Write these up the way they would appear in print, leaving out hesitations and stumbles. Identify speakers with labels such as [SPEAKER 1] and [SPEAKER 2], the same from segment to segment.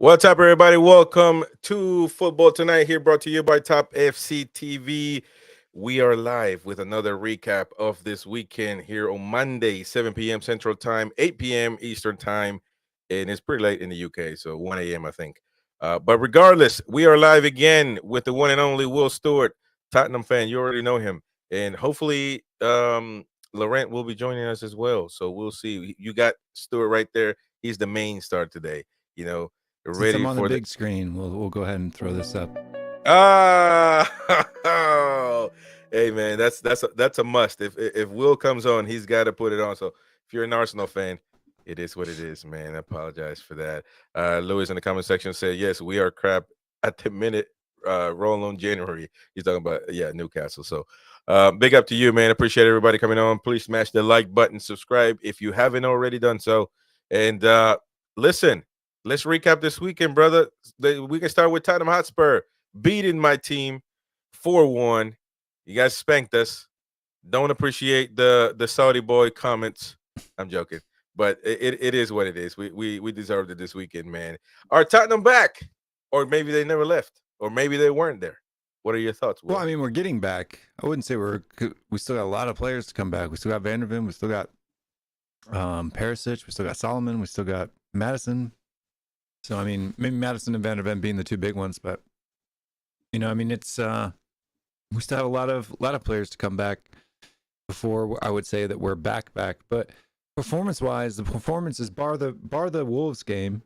[SPEAKER 1] What's up, everybody? Welcome to Football Tonight, here brought to you by TopFCTV. We are live with another recap of this weekend here on Monday, 7 p.m. Central Time, 8 p.m. Eastern Time, and it's pretty late in the UK, so 1 a.m. I think. But regardless, we are live again with the one and only Will Stewart, Tottenham fan. You already know him, and hopefully Laurent will be joining us as well. So we'll see. You got Stewart right there. He's the main star today. You know,
[SPEAKER 2] Since I'm
[SPEAKER 1] ready
[SPEAKER 2] on the
[SPEAKER 1] for the
[SPEAKER 2] big screen, we'll go ahead and throw this up.
[SPEAKER 1] hey man, that's a must. If Will comes on, he's got to put it on. So if you're an Arsenal fan, it is what it is, man. I apologize for that. Lewis in the comment section said, yes, we are crap at the minute. Roll on January. He's talking about Newcastle. So big up to you, man. Appreciate everybody coming on. Please smash the like button, subscribe if you haven't already done so, and listen. Let's recap this weekend, brother. We can start with Tottenham Hotspur beating my team 4-1. You guys spanked us. Don't appreciate the Saudi boy comments. I'm joking, but it is what it is. We deserved it this weekend, man. Are Tottenham back, or maybe they never left, or maybe they weren't there? What are your thoughts, Will?
[SPEAKER 2] Well, I mean, we're getting back. I wouldn't say we still got a lot of players to come back. We still got Vanderven. We still got Perisic. We still got Solomon. We still got Madison. So I mean, maybe Madison and Vanderven being the two big ones, but I mean, it's we still have a lot of players to come back before I would say that we're back. But performance-wise, the performances bar the Wolves game,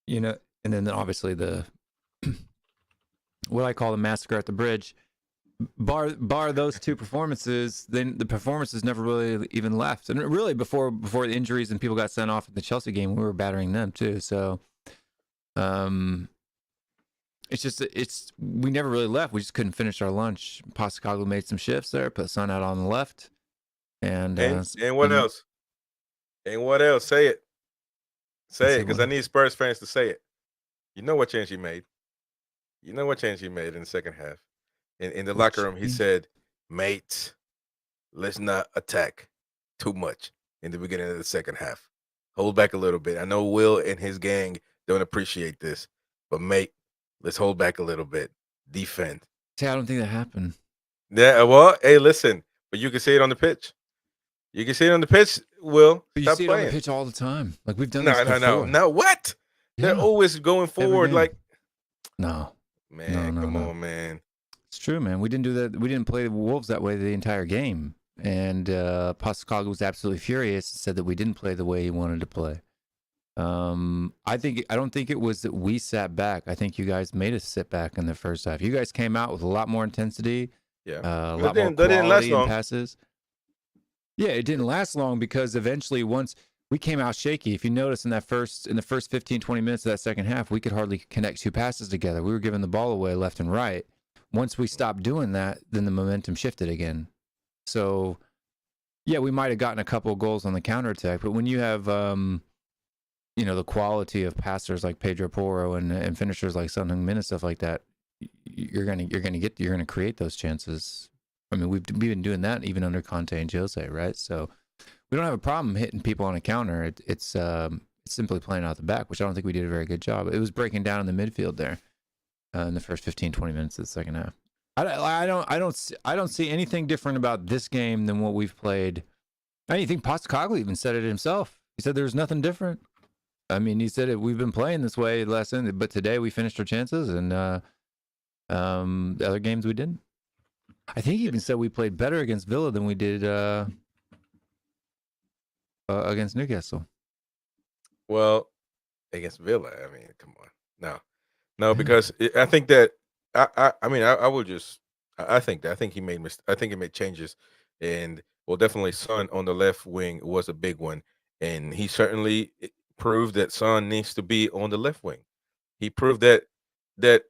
[SPEAKER 2] and then obviously the what I call the massacre at the bridge. Bar those two performances, then the performances never really even left. And really, before the injuries and people got sent off in the Chelsea game, we were battering them too. So, it's we never really left. We just couldn't finish our lunch. Postecoglou made some shifts there, put Son out on the left, and
[SPEAKER 1] what else? And what else? Say it, because I need Spurs fans to say it. You know what change he made? You know what change he made in the second half? In the locker room, he said, mates, let's not attack too much in the beginning of the second half. Hold back a little bit. I know Will and his gang don't appreciate this, but mate, let's hold back a little bit. Defend.
[SPEAKER 2] See, I don't think that happened.
[SPEAKER 1] Yeah, well, hey, listen, but you can see it on the pitch. You can see it on the pitch, Will.
[SPEAKER 2] But you see it on the pitch all the time. Like we've done this before.
[SPEAKER 1] No. What? Yeah. They're always going forward. Like,
[SPEAKER 2] no.
[SPEAKER 1] Man, come on, man.
[SPEAKER 2] It's true, man. We didn't do that. We didn't play the Wolves that way the entire game. And Postecoglou was absolutely furious and said that we didn't play the way he wanted to play. I don't think it was that we sat back. I think you guys made us sit back in the first half. You guys came out with a lot more intensity.
[SPEAKER 1] Yeah,
[SPEAKER 2] a lot more quality in passes. Yeah, it didn't last long because eventually once we came out shaky. If you notice in the first 15, 20 minutes of that second half, we could hardly connect two passes together. We were giving the ball away left and right. Once we stopped doing that, then the momentum shifted again. So, yeah, we might have gotten a couple of goals on the counterattack, but when you have, the quality of passers like Pedro Porro and finishers like Son Heung-min and stuff like that, you're gonna create those chances. I mean, we've been doing that even under Conte and Jose, right? So we don't have a problem hitting people on a counter. It's simply playing out the back, which I don't think we did a very good job. It was breaking down in the midfield there in the first 15, 20 minutes of the second half. I don't see anything different about this game than what we've played. I think Postecoglou even said it himself. He said there's nothing different. I mean, he said it. We've been playing this way last end, but today we finished our chances, and the other games we didn't. I think he even said we played better against Villa than we did against Newcastle.
[SPEAKER 1] Well, against Villa, I mean, come on, no, because I think that I think he made changes, and definitely Son on the left wing was a big one, and he certainly proved that Son needs to be on the left wing. He proved that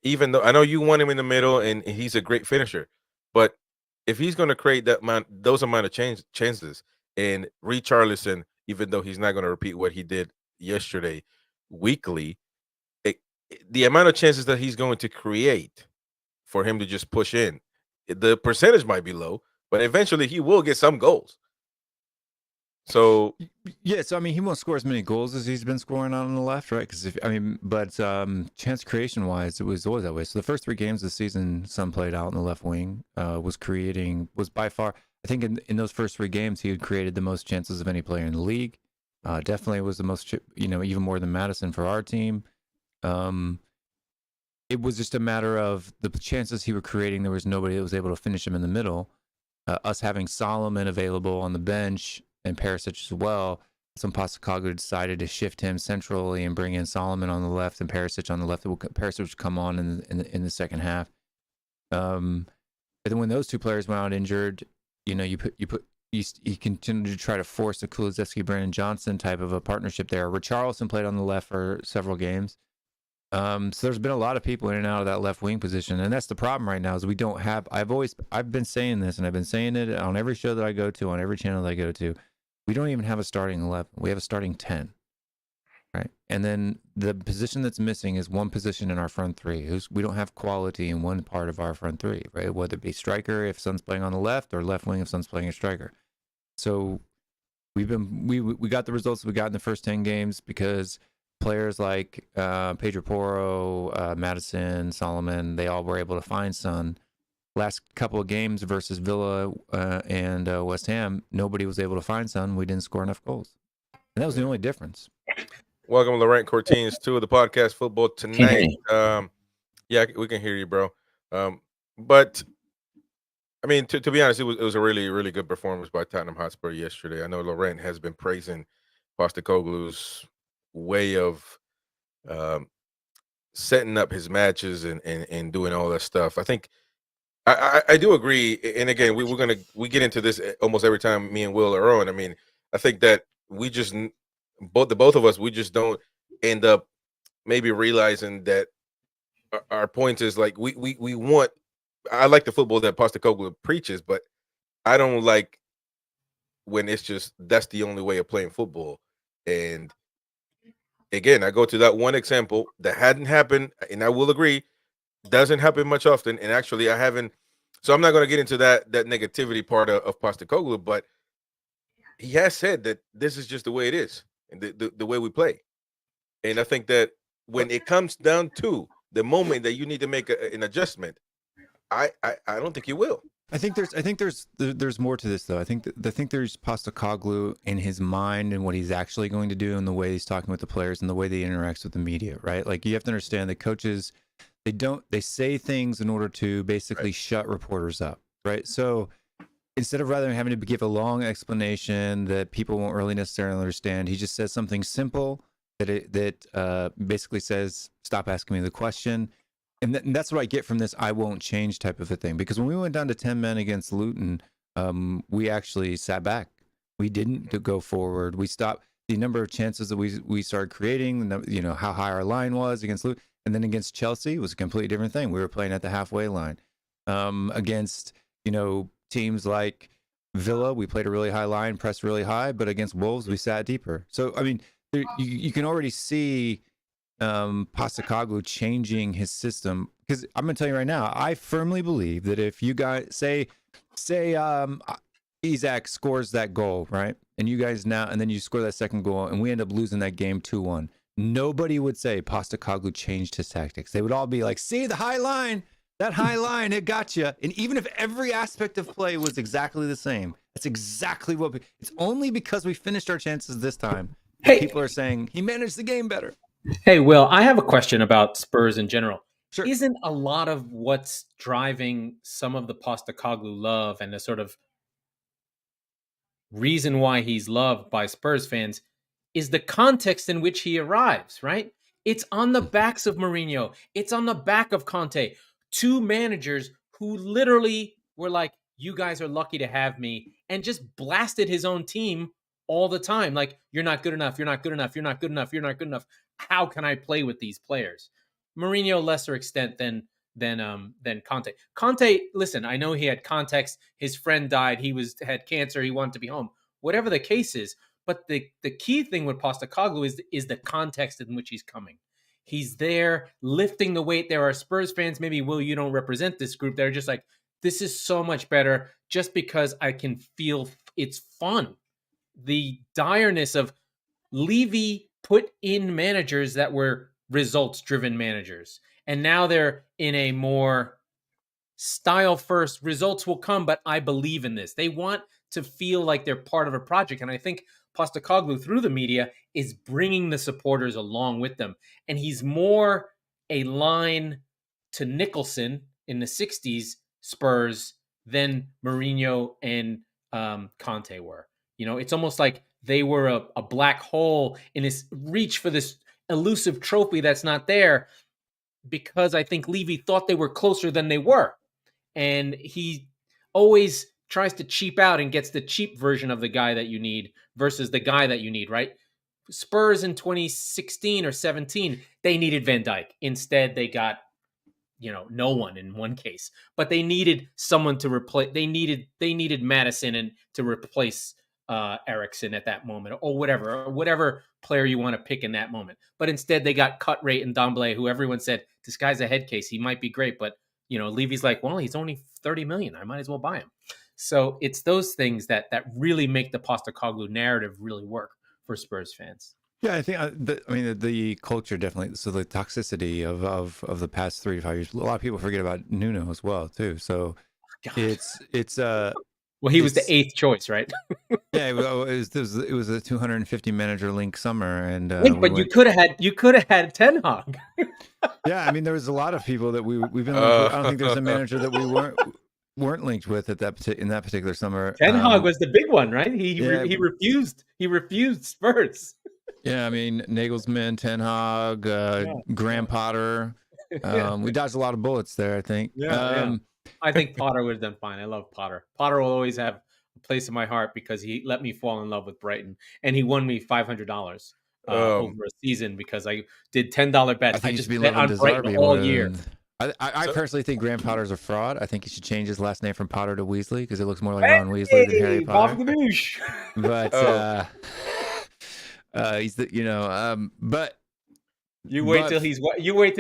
[SPEAKER 1] even though I know you want him in the middle and he's a great finisher, but if he's going to create those amount of chances, and Richarlison, even though he's not going to repeat what he did yesterday weekly, the amount of chances that he's going to create for him to just push in, the percentage might be low, but eventually he will get some goals. So
[SPEAKER 2] yeah, so I mean, he won't score as many goals as he's been scoring on the left, right? Because but chance creation wise, it was always that way. So the first 3 games of the season, Son played out in the left wing, was by far. I think in those first 3 games, he had created the most chances of any player in the league. Definitely was the most, even more than Madison for our team. It was just a matter of the chances he was creating. There was nobody that was able to finish him in the middle. Us having Solomon available on the bench and Perisic as well. Some Postecoglou decided to shift him centrally and bring in Solomon on the left and Perisic on the left. Perisic would come on in the second half. But then when those 2 players went out injured, you continued to try to force a Kulusevski, Brandon Johnson type of a partnership there. Richarlison played on the left for several games. So there's been a lot of people in and out of that left wing position, and that's the problem right now. Is we don't have. I've been saying this, and I've been saying it on every show that I go to, on every channel that I go to. We don't even have a starting 11. We have a starting 10, right? And then the position that's missing is one position in our front 3. We don't have quality in one part of our front 3, right? Whether it be striker if Son's playing on the left, or left wing if Son's playing a striker. So we got the results we got in the first 10 games because players like Pedro Porro, Madison, Solomon, they all were able to find Son. Last couple of games versus Villa and West Ham, nobody was able to find Son. We didn't score enough goals. And that was the only difference.
[SPEAKER 1] Welcome, Laurent Courtines, to the podcast Football Tonight. Yeah, we can hear you, bro. But I mean, to be honest, it was a really, really good performance by Tottenham Hotspur yesterday. I know Laurent has been praising Postecoglou's way of setting up his matches and doing all that stuff. I think I do agree. And again, we get into this almost every time me and Will are on. I mean, I think that we just both of us, we just don't end up maybe realizing that our point is like we want. I like the football that Postecoglou preaches, but I don't like when it's just that's the only way of playing football. And again, I go to that one example that hadn't happened, and I will agree, doesn't happen much often. And actually, I haven't. So I'm not going to get into that negativity part of Postecoglou, but he has said that this is just the way it is, and the way we play. And I think that when it comes down to the moment that you need to make an adjustment, I don't think you will.
[SPEAKER 2] I think there's more to this though. I think there's Postecoglou in his mind and what he's actually going to do, and the way he's talking with the players and the way they interacts with the media, right? Like you have to understand that coaches, they say things in order to basically shut reporters up, right? So instead of rather having to give a long explanation that people won't really necessarily understand, he just says something simple that basically says, "Stop asking me the question." And that's what I get from this "I won't change" type of a thing. Because when we went down to 10 men against Luton, we actually sat back. We didn't go forward. We stopped the number of chances that we started creating, how high our line was against Luton. And then against Chelsea, it was a completely different thing. We were playing at the halfway line. Against, teams like Villa, we played a really high line, pressed really high. But against Wolves, we sat deeper. So, I mean, you can already see Postecoglou changing his system, because I'm going to tell you right now, I firmly believe that if you guys say Isak scores that goal, right, and then you score that second goal, and we end up losing that game 2-1, nobody would say Postecoglou changed his tactics. They would all be like, "See the high line, that high line, it got you." And even if every aspect of play was exactly the same, that's exactly what. It's only because we finished our chances this time that people are saying he managed the game better.
[SPEAKER 3] Hey, Will, I have a question about Spurs in general.
[SPEAKER 2] Sure.
[SPEAKER 3] Isn't a lot of what's driving some of the Postecoglou love and the sort of reason why he's loved by Spurs fans is the context in which he arrives, right? It's on the backs of Mourinho. It's on the back of Conte. 2 managers who literally were like, "You guys are lucky to have me," and just blasted his own team all the time. Like, "You're not good enough. You're not good enough. You're not good enough. You're not good enough. How can I play with these players?" Mourinho, lesser extent than Conte. Conte, listen, I know he had context. His friend died. He had cancer. He wanted to be home. Whatever the case is, but the key thing with Postecoglou is the context in which he's coming. He's there lifting the weight. There are Spurs fans, maybe, Will, you don't represent this group. They're just like, "This is so much better just because I can feel it's fun." the direness of Levy put in managers that were results-driven managers, and now they're in a more style first. Results will come, but I believe in this. They want to feel like they're part of a project, and I think Postecoglou, through the media, is bringing the supporters along with them, and he's more a line to Nicholson in the 60s Spurs than Mourinho and Conte were. You know, it's almost like they were a black hole in this reach for this elusive trophy that's not there, because I think Levy thought they were closer than they were. And he always tries to cheap out and gets the cheap version of the guy that you need versus the guy that you need, right? Spurs in 2016 or 17, they needed Van Dijk. Instead, they got, no one in one case. But they needed someone to replace. They needed Madison and to replace Eriksson at that moment, or whatever player you want to pick in that moment. But instead, they got Cutrate and Domblé, who everyone said, this guy's a head case. He might be great, but Levy's like, well, he's only 30 million. I might as well buy him. So it's those things that really make the Postecoglou narrative really work for Spurs fans.
[SPEAKER 2] Yeah, I think the culture definitely. So the toxicity of the past 3 to 5 years. A lot of people forget about Nuno as well too. So it's
[SPEAKER 3] well, he was the 8th choice, right?
[SPEAKER 2] Yeah, it was a 250 manager link summer, and
[SPEAKER 3] but you could have had Ten Hag.
[SPEAKER 2] Yeah, I mean, there was a lot of people that we've been. I don't think there's a manager that we weren't linked with in that particular summer.
[SPEAKER 3] Ten Hag was the big one, right? He refused. He refused Spurs.
[SPEAKER 2] Yeah, I mean, Nagelsmann, Ten Hag, Graham Potter. We dodged a lot of bullets there, I think.
[SPEAKER 3] I think Potter would have done fine. I love Potter. Potter will always have a place in my heart because he let me fall in love with Brighton, and he won me $500 over a season because I did $10 bets. I just bet on Brighton all year.
[SPEAKER 2] I personally think Graham Potter's a fraud. I think he should change his last name from Potter to Weasley because it looks more like Ron Weasley than Harry Potter. But he's the but.
[SPEAKER 3] You wait till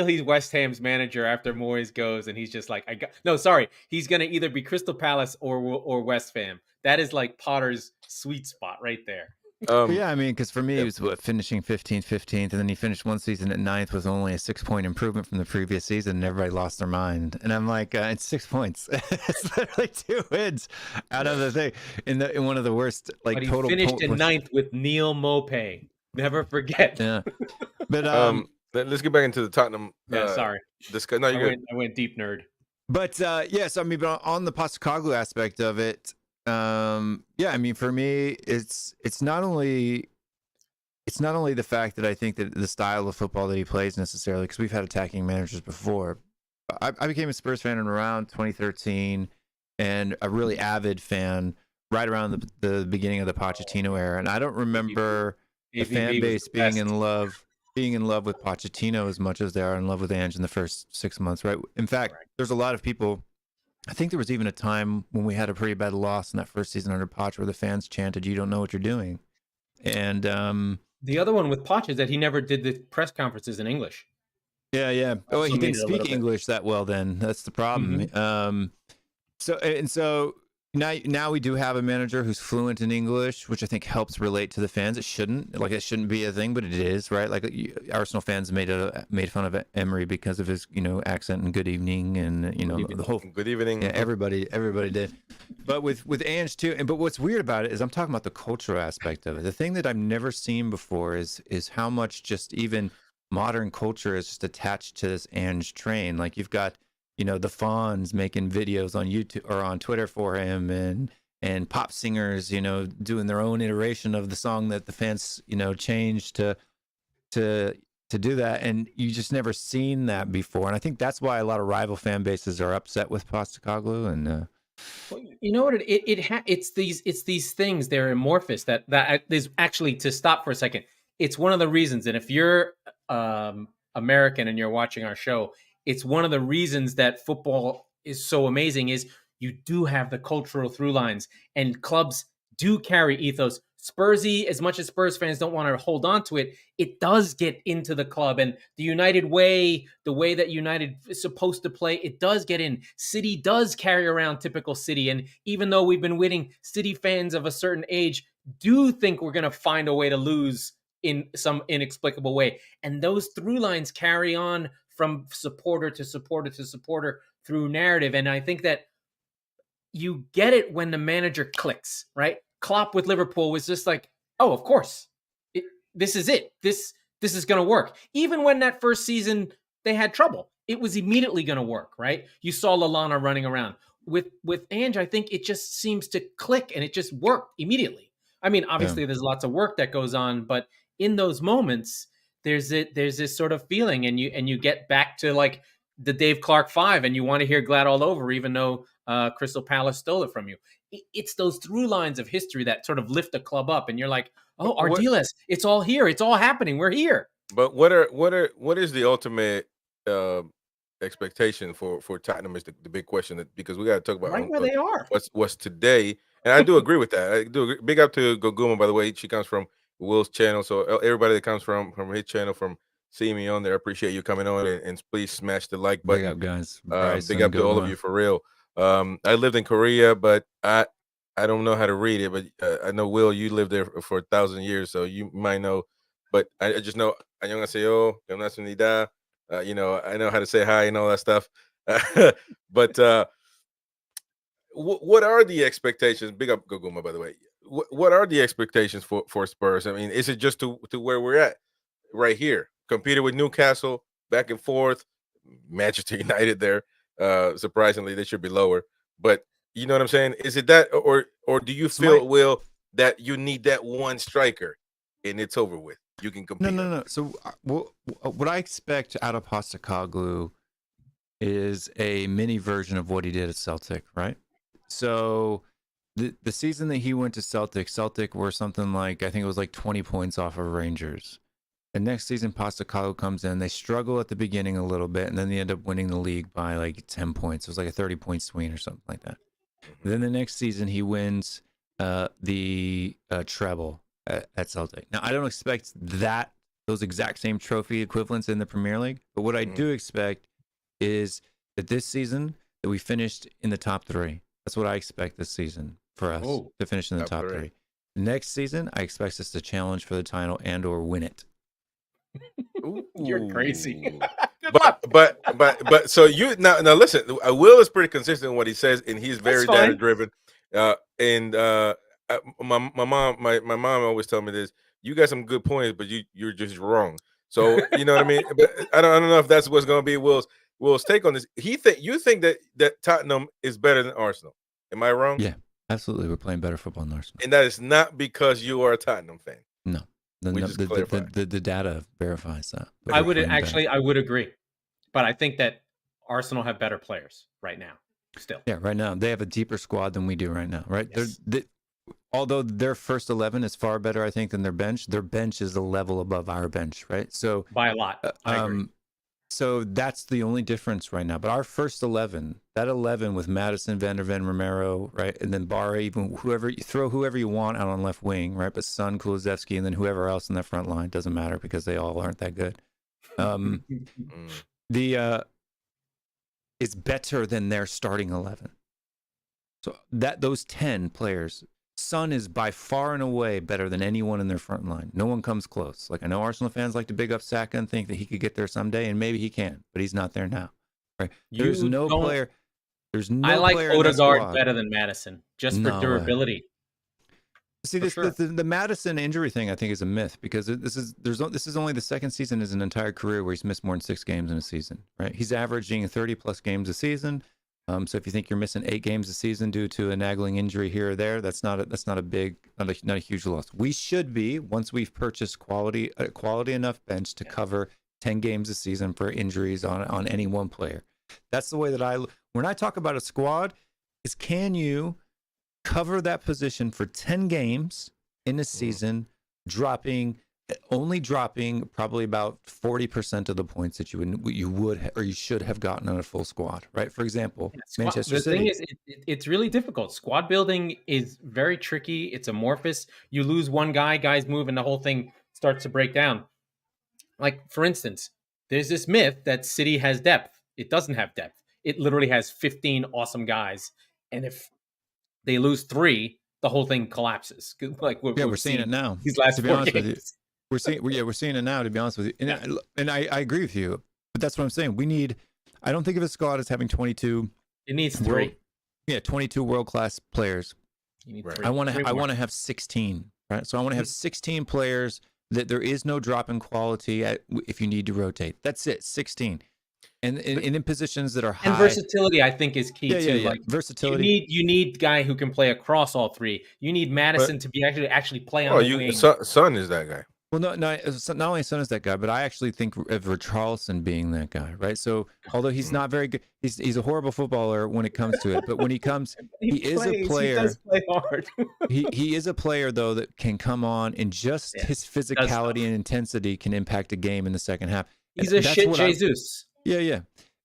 [SPEAKER 3] he's West Ham's manager after Moyes goes, and he's just like, he's gonna either be Crystal Palace or West Ham. That is like Potter's sweet spot right there.
[SPEAKER 2] Yeah, I mean, because for me, it was finishing 15th, and then he finished one season at 9th with only a 6-point improvement from the previous season, and everybody lost their mind. And I'm like, it's 6 points. It's literally 2 wins out of the thing in one of the worst
[SPEAKER 3] but he finished in 9th with Neil Maupay. Never forget.
[SPEAKER 2] Yeah, but
[SPEAKER 1] let's get back into the Tottenham.
[SPEAKER 3] Sorry.
[SPEAKER 1] No, you're good.
[SPEAKER 3] I went deep nerd.
[SPEAKER 2] But yes, I mean, but on the Postecoglou aspect of it, I mean, for me, it's not only the fact that I think that the style of football that he plays necessarily, because we've had attacking managers before. I became a Spurs fan in around 2013, and a really avid fan right around the beginning of the Pochettino era, and I don't remember the fan base being in love with Pochettino as much as they are in love with Ange in the first 6 months, right? In fact, there's a lot of people. I think there was even a time when we had a pretty bad loss in that first season under Poch where the fans chanted, "You don't know what you're doing." And
[SPEAKER 3] the other one with Poch is that he never did the press conferences in English.
[SPEAKER 2] Yeah. Oh, he didn't speak English that well then. That's the problem. Mm-hmm. So now we do have a manager who's fluent in English, which I think helps relate to the fans. It shouldn't be a thing, but it is, right? Like Arsenal fans made fun of Emery because of his, accent and good evening and the whole
[SPEAKER 1] good evening.
[SPEAKER 2] Yeah, everybody did. But with Ange too. But what's weird about it is I'm talking about the cultural aspect of it. The thing that I've never seen before is how much just even modern culture is just attached to this Ange train. Like you've got the Fonz making videos on YouTube or on Twitter for him, and pop singers, doing their own iteration of the song that the fans, changed to do that. And you just never seen that before. And I think that's why a lot of rival fan bases are upset with Postecoglou. And
[SPEAKER 3] well, you know what? It's these things. They're amorphous. That is actually, to stop for a second. It's one of the reasons. And if you're American and you're watching our show, it's one of the reasons that football is so amazing is you do have the cultural through lines, and clubs do carry ethos. Spursy, as much as Spurs fans don't want to hold on to it, it does get into the club, and the United way, the way that United is supposed to play, it does get in. City does carry around typical City, and even though we've been winning, City fans of a certain age do think we're going to find a way to lose in some inexplicable way. And those through lines carry on from supporter to supporter to supporter through narrative. And I think that you get it when the manager clicks, right? Klopp with Liverpool was just like, oh, of course, this is it. This is going to work. Even when that first season they had trouble, it was immediately going to work, right? You saw Lallana running around. With Ange, I think it just seems to click and it just worked immediately. I mean, obviously there's lots of work that goes on, but in those moments, there's this sort of feeling, and you get back to like the Dave Clark 5, and you want to hear Glad All Over, even though Crystal Palace stole it from you. It's those through lines of history that sort of lift the club up, and you're like, oh, Ardiles, it's all here, it's all happening, we're here.
[SPEAKER 1] But what is the ultimate expectation for Tottenham is the big question, because we got to talk about
[SPEAKER 3] right where they are.
[SPEAKER 1] What's today, and I do agree with that. I do agree. Big up to Goguma, by the way. She comes from Will's channel, so everybody that comes from his channel, from seeing me on there, I appreciate you coming on, and please smash the like button.
[SPEAKER 2] Big up, guys.
[SPEAKER 1] Big up to all of you, for real. I lived in Korea, but I don't know how to read it, but I know, Will, you lived there for 1,000 years, so you might know. But I just know 안녕하세요, 감사합니다. I know how to say hi and all that stuff. But what are the expectations? Big up Goguma, by the way. What are the expectations for Spurs? I mean, is it just to where we're at right here? Competed with Newcastle, back and forth. Manchester United there. Surprisingly, they should be lower. But you know what I'm saying? Is it that, or do you feel, Will, that you need that one striker and it's over with? You can compete.
[SPEAKER 2] No. So what I expect out of Postecoglou is a mini version of what he did at Celtic, right? So the season that he went to Celtic were something like, I think it was like 20 points off of Rangers. And next season, Postecoglou comes in. They struggle at the beginning a little bit, and then they end up winning the league by like 10 points. It was like a 30-point swing or something like that. Then the next season, he wins the treble at Celtic. Now, I don't expect those exact same trophy equivalents in the Premier League, but what I do expect is that this season that we finished in the top 3. That's what I expect this season for us, to finish in the top 3. Next season, I expect us to challenge for the title and or win it.
[SPEAKER 3] You're crazy.
[SPEAKER 1] but so you now listen. Will is pretty consistent in what he says, and he's very data driven. My mom always tell me this: you got some good points, but you're just wrong. So you know what I mean. But I don't know if that's what's going to be Will's take on this. You think that Tottenham is better than Arsenal? Am I wrong?
[SPEAKER 2] Yeah, absolutely. We're playing better football than Arsenal,
[SPEAKER 1] and that is not because you are a Tottenham fan.
[SPEAKER 2] No. The data verifies that.
[SPEAKER 3] I would agree, but I think that Arsenal have better players right now. Still,
[SPEAKER 2] yeah, right now they have a deeper squad than we do right now. Right, yes. Although their first 11 is far better, I think, than their bench is a level above our bench. Right, so
[SPEAKER 3] by a lot. I agree.
[SPEAKER 2] So that's the only difference right now. But our first 11, that 11 with Madison, Van der Ven, Romero, right, and then Barra, even whoever you want out on left wing, right, but Son, Kulusevski, and then whoever else in that front line, doesn't matter because they all aren't that good. It's better than their starting 11. So those 10 players, Son is by far and away better than anyone in their front line. No one comes close. Like, I know Arsenal fans like to big up Saka and think that he could get there someday, and maybe he can, but he's not there now. Right? There's no player.
[SPEAKER 3] I like Odegaard better than Madison, just for durability.
[SPEAKER 2] See, the Madison injury thing, I think, is a myth, because this is only the second season in his entire career where he's missed more than 6 games in a season. Right? He's averaging 30+ games a season. So if you think you're missing 8 games a season due to a nagging injury here or there, that's not a huge loss. We should be, once we've purchased quality enough bench to cover 10 games a season for injuries on any one player. That's the way that when I talk about a squad, is can you cover that position for 10 games in a season, only dropping probably about 40% of the points that you should have gotten on a full squad, right? For example, Manchester City.
[SPEAKER 3] The thing is, it's really difficult. Squad building is very tricky. It's amorphous. You lose one guys move, and the whole thing starts to break down. Like, for instance, there's this myth that City has depth. It doesn't have depth. It literally has 15 awesome guys, and if they lose 3, the whole thing collapses. Like
[SPEAKER 2] we're seeing it now.
[SPEAKER 3] These last
[SPEAKER 2] to be
[SPEAKER 3] 4
[SPEAKER 2] honest
[SPEAKER 3] games.
[SPEAKER 2] with you, we're seeing it now. To be honest with you, and I agree with you. But that's what I'm saying. We need. I don't think of a squad as having 22.
[SPEAKER 3] It needs 3.
[SPEAKER 2] 22 world class players.
[SPEAKER 3] You need 3.
[SPEAKER 2] I want to have 16. Right. So I want to have 16 players that there is no drop in quality if you need to rotate. That's it. 16. And in positions that are high.
[SPEAKER 3] And versatility, I think, is key too.
[SPEAKER 2] Yeah.
[SPEAKER 3] Like
[SPEAKER 2] versatility.
[SPEAKER 3] You need guy who can play across all 3. You need Maddison to be actually play on the wing.
[SPEAKER 1] Son is that guy.
[SPEAKER 2] Well, not only Son is that guy, but I actually think of Richarlison being that guy, right? So although he's not very good, he's a horrible footballer when it comes to it. But when he comes, he is a player.
[SPEAKER 3] He does play hard.
[SPEAKER 2] he is a player though that can come on and just his physicality and intensity can impact a game in the second half.
[SPEAKER 3] He's a shit Jesus.
[SPEAKER 2] Yeah.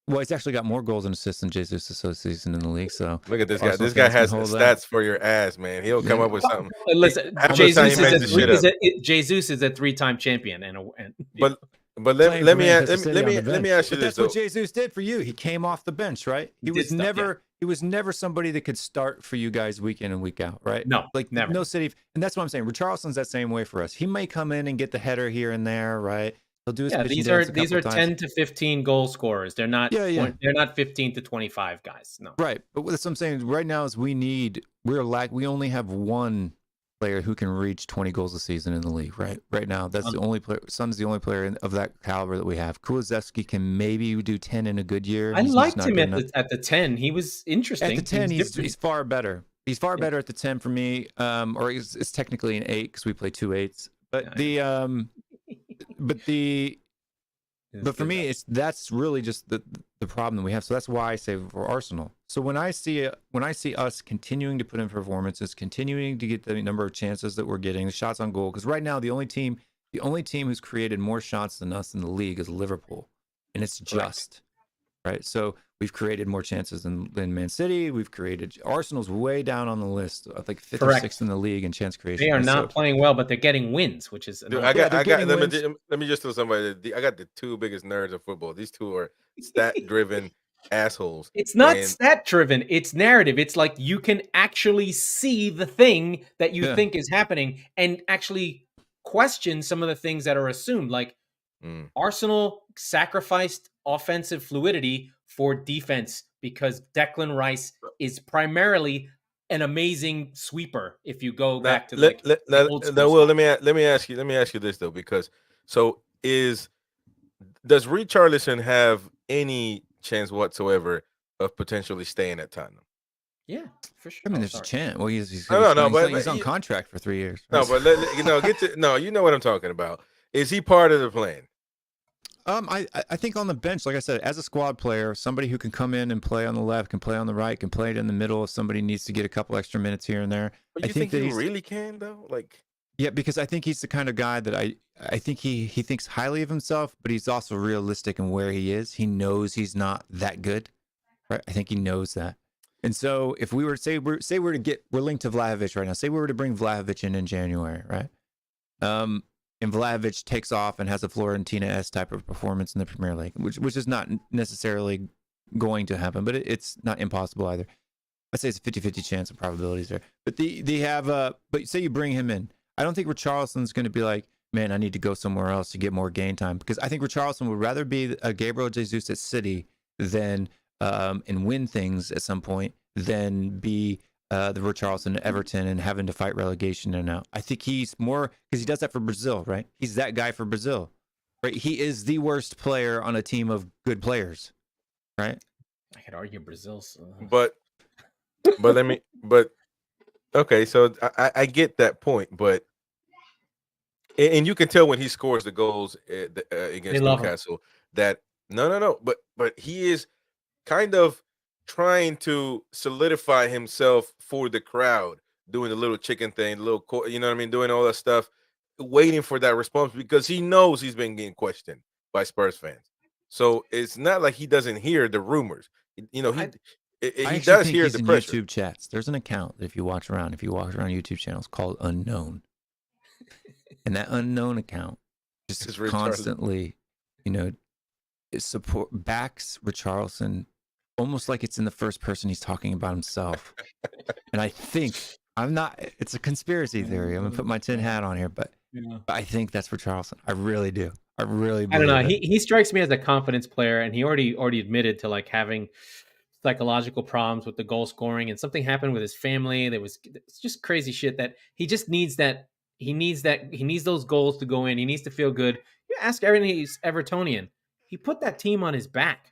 [SPEAKER 2] Well, he's actually got more goals and assists than Jesus this season in the league. So
[SPEAKER 1] look at this guy. This guy has stats for your ass, man. He'll come up with something.
[SPEAKER 3] Listen, Jesus is a 3-time champion,
[SPEAKER 1] but let me ask you this.
[SPEAKER 2] That's what Jesus did for you. He came off the bench, right? He was never somebody that could start for you guys week in and week out, right?
[SPEAKER 3] No,
[SPEAKER 2] like
[SPEAKER 3] never.
[SPEAKER 2] No city, and that's what I'm saying. Richarlison's that same way for us. He may come in and get the header here and there, right? He'll do his
[SPEAKER 3] these are 10 to 15 goal scorers. They're not they're not 15 to 25 guys. No.
[SPEAKER 2] Right. But what I'm saying right now is we only have one player who can reach 20 goals a season in the league, right? Right now, that's the only player. Son's the only player of that caliber that we have. Kulusevski can maybe do 10 in a good year.
[SPEAKER 3] I liked him at the 10. He was interesting.
[SPEAKER 2] At the 10, he's far better. He's far better at the 10 for me. Or it's technically an 8 because we play 2 8s. But But for me, that's really just the problem that we have. So that's why I say for Arsenal. So when I see us continuing to put in performances, continuing to get the number of chances that we're getting, the shots on goal, because right now the only team who's created more shots than us in the league is Liverpool, and it's just right. So we've created more chances than Man City. Arsenal's way down on the list. I think 5th or 6th in the league in chance creation.
[SPEAKER 3] They are not playing well, but they're getting wins, which is.
[SPEAKER 1] Dude, let me just tell somebody. I got the 2 biggest nerds of football. These 2 are stat-driven assholes.
[SPEAKER 3] It's not stat-driven. It's narrative. It's like you can actually see the thing that you think is happening and actually question some of the things that are assumed. Like Arsenal sacrificed offensive fluidity for defense because Declan Rice is primarily an amazing sweeper. If you go back to
[SPEAKER 1] Will, let me ask you this though, because does Richarlison have any chance whatsoever of potentially staying at Tottenham?
[SPEAKER 3] Yeah, for sure.
[SPEAKER 2] I mean, there's a chance. Well, he's on contract for 3 years.
[SPEAKER 1] No, but you know what I'm talking about. Is he part of the plan?
[SPEAKER 2] I think on the bench, like I said, as a squad player, somebody who can come in and play on the left, can play on the right, can play it in the middle if somebody needs to get a couple extra minutes here and there.
[SPEAKER 1] But you think he really can though?
[SPEAKER 2] Yeah, because I think he's the kind of guy that I think he thinks highly of himself, but he's also realistic in where he is. He knows he's not that good, right? I think he knows that. And so if we were to we're linked to Vlahovic right now. Say we were to bring Vlahovic in January, right? And Vlahovic takes off and has a Florentina-esque type of performance in the Premier League, which is not necessarily going to happen, but it's not impossible either. I'd say it's a 50-50 chance of probabilities there. But but say you bring him in. I don't think Richarlison's going to be like, man, I need to go somewhere else to get more game time, because I think Richarlison would rather be a Gabriel Jesus at City than and win things at some point than be the Richarlison at Everton and having to fight relegation and out. I think he's more, because he does that for Brazil, right? He's that guy for Brazil, right? He is the worst player on a team of good players, right?
[SPEAKER 3] I could argue Brazil's.
[SPEAKER 1] Okay, so I get that point, but and you can tell when he scores the goals against Newcastle that no, but he is kind of trying to solidify himself for the crowd, doing the little chicken thing, you know what I mean, doing all that stuff, waiting for that response, because he knows he's been getting questioned by Spurs fans. So it's not like he doesn't hear the rumors. You know, he does hear the pressure.
[SPEAKER 2] YouTube chats. There's an account that if you watch around YouTube channels called Unknown, and that Unknown account just constantly, backs Richarlison almost like it's in the first person. He's talking about himself. And I think I'm not. It's a conspiracy theory. I'm gonna put my tin hat on here, but I think that's for Charleston. I really do. I really believe
[SPEAKER 3] I don't know.
[SPEAKER 2] it.
[SPEAKER 3] He strikes me as a confidence player, and he already admitted to like having psychological problems with the goal scoring, and something happened with his family. It's just crazy shit that he just needs that. He needs those goals to go in. He needs to feel good. You ask everything. He's Evertonian. He put that team on his back,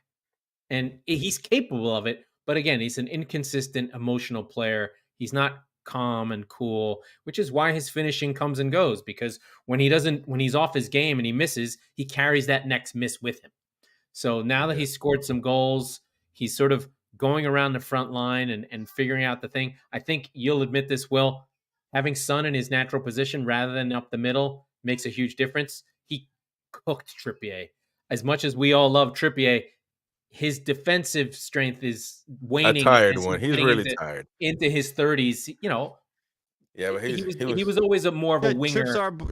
[SPEAKER 3] and he's capable of it. But again, he's an inconsistent, emotional player. He's not calm and cool, which is why his finishing comes and goes. Because when he's off his game and he misses, he carries that next miss with him. So now that he's scored some goals, he's sort of going around the front line and figuring out the thing. I think you'll admit this, Will. Having Son in his natural position rather than up the middle makes a huge difference. He cooked Trippier. As much as we all love Trippier, his defensive strength is waning.
[SPEAKER 1] A tired one. He's really tired.
[SPEAKER 3] Into his 30s,
[SPEAKER 1] Yeah, but
[SPEAKER 3] he was always more of a winger.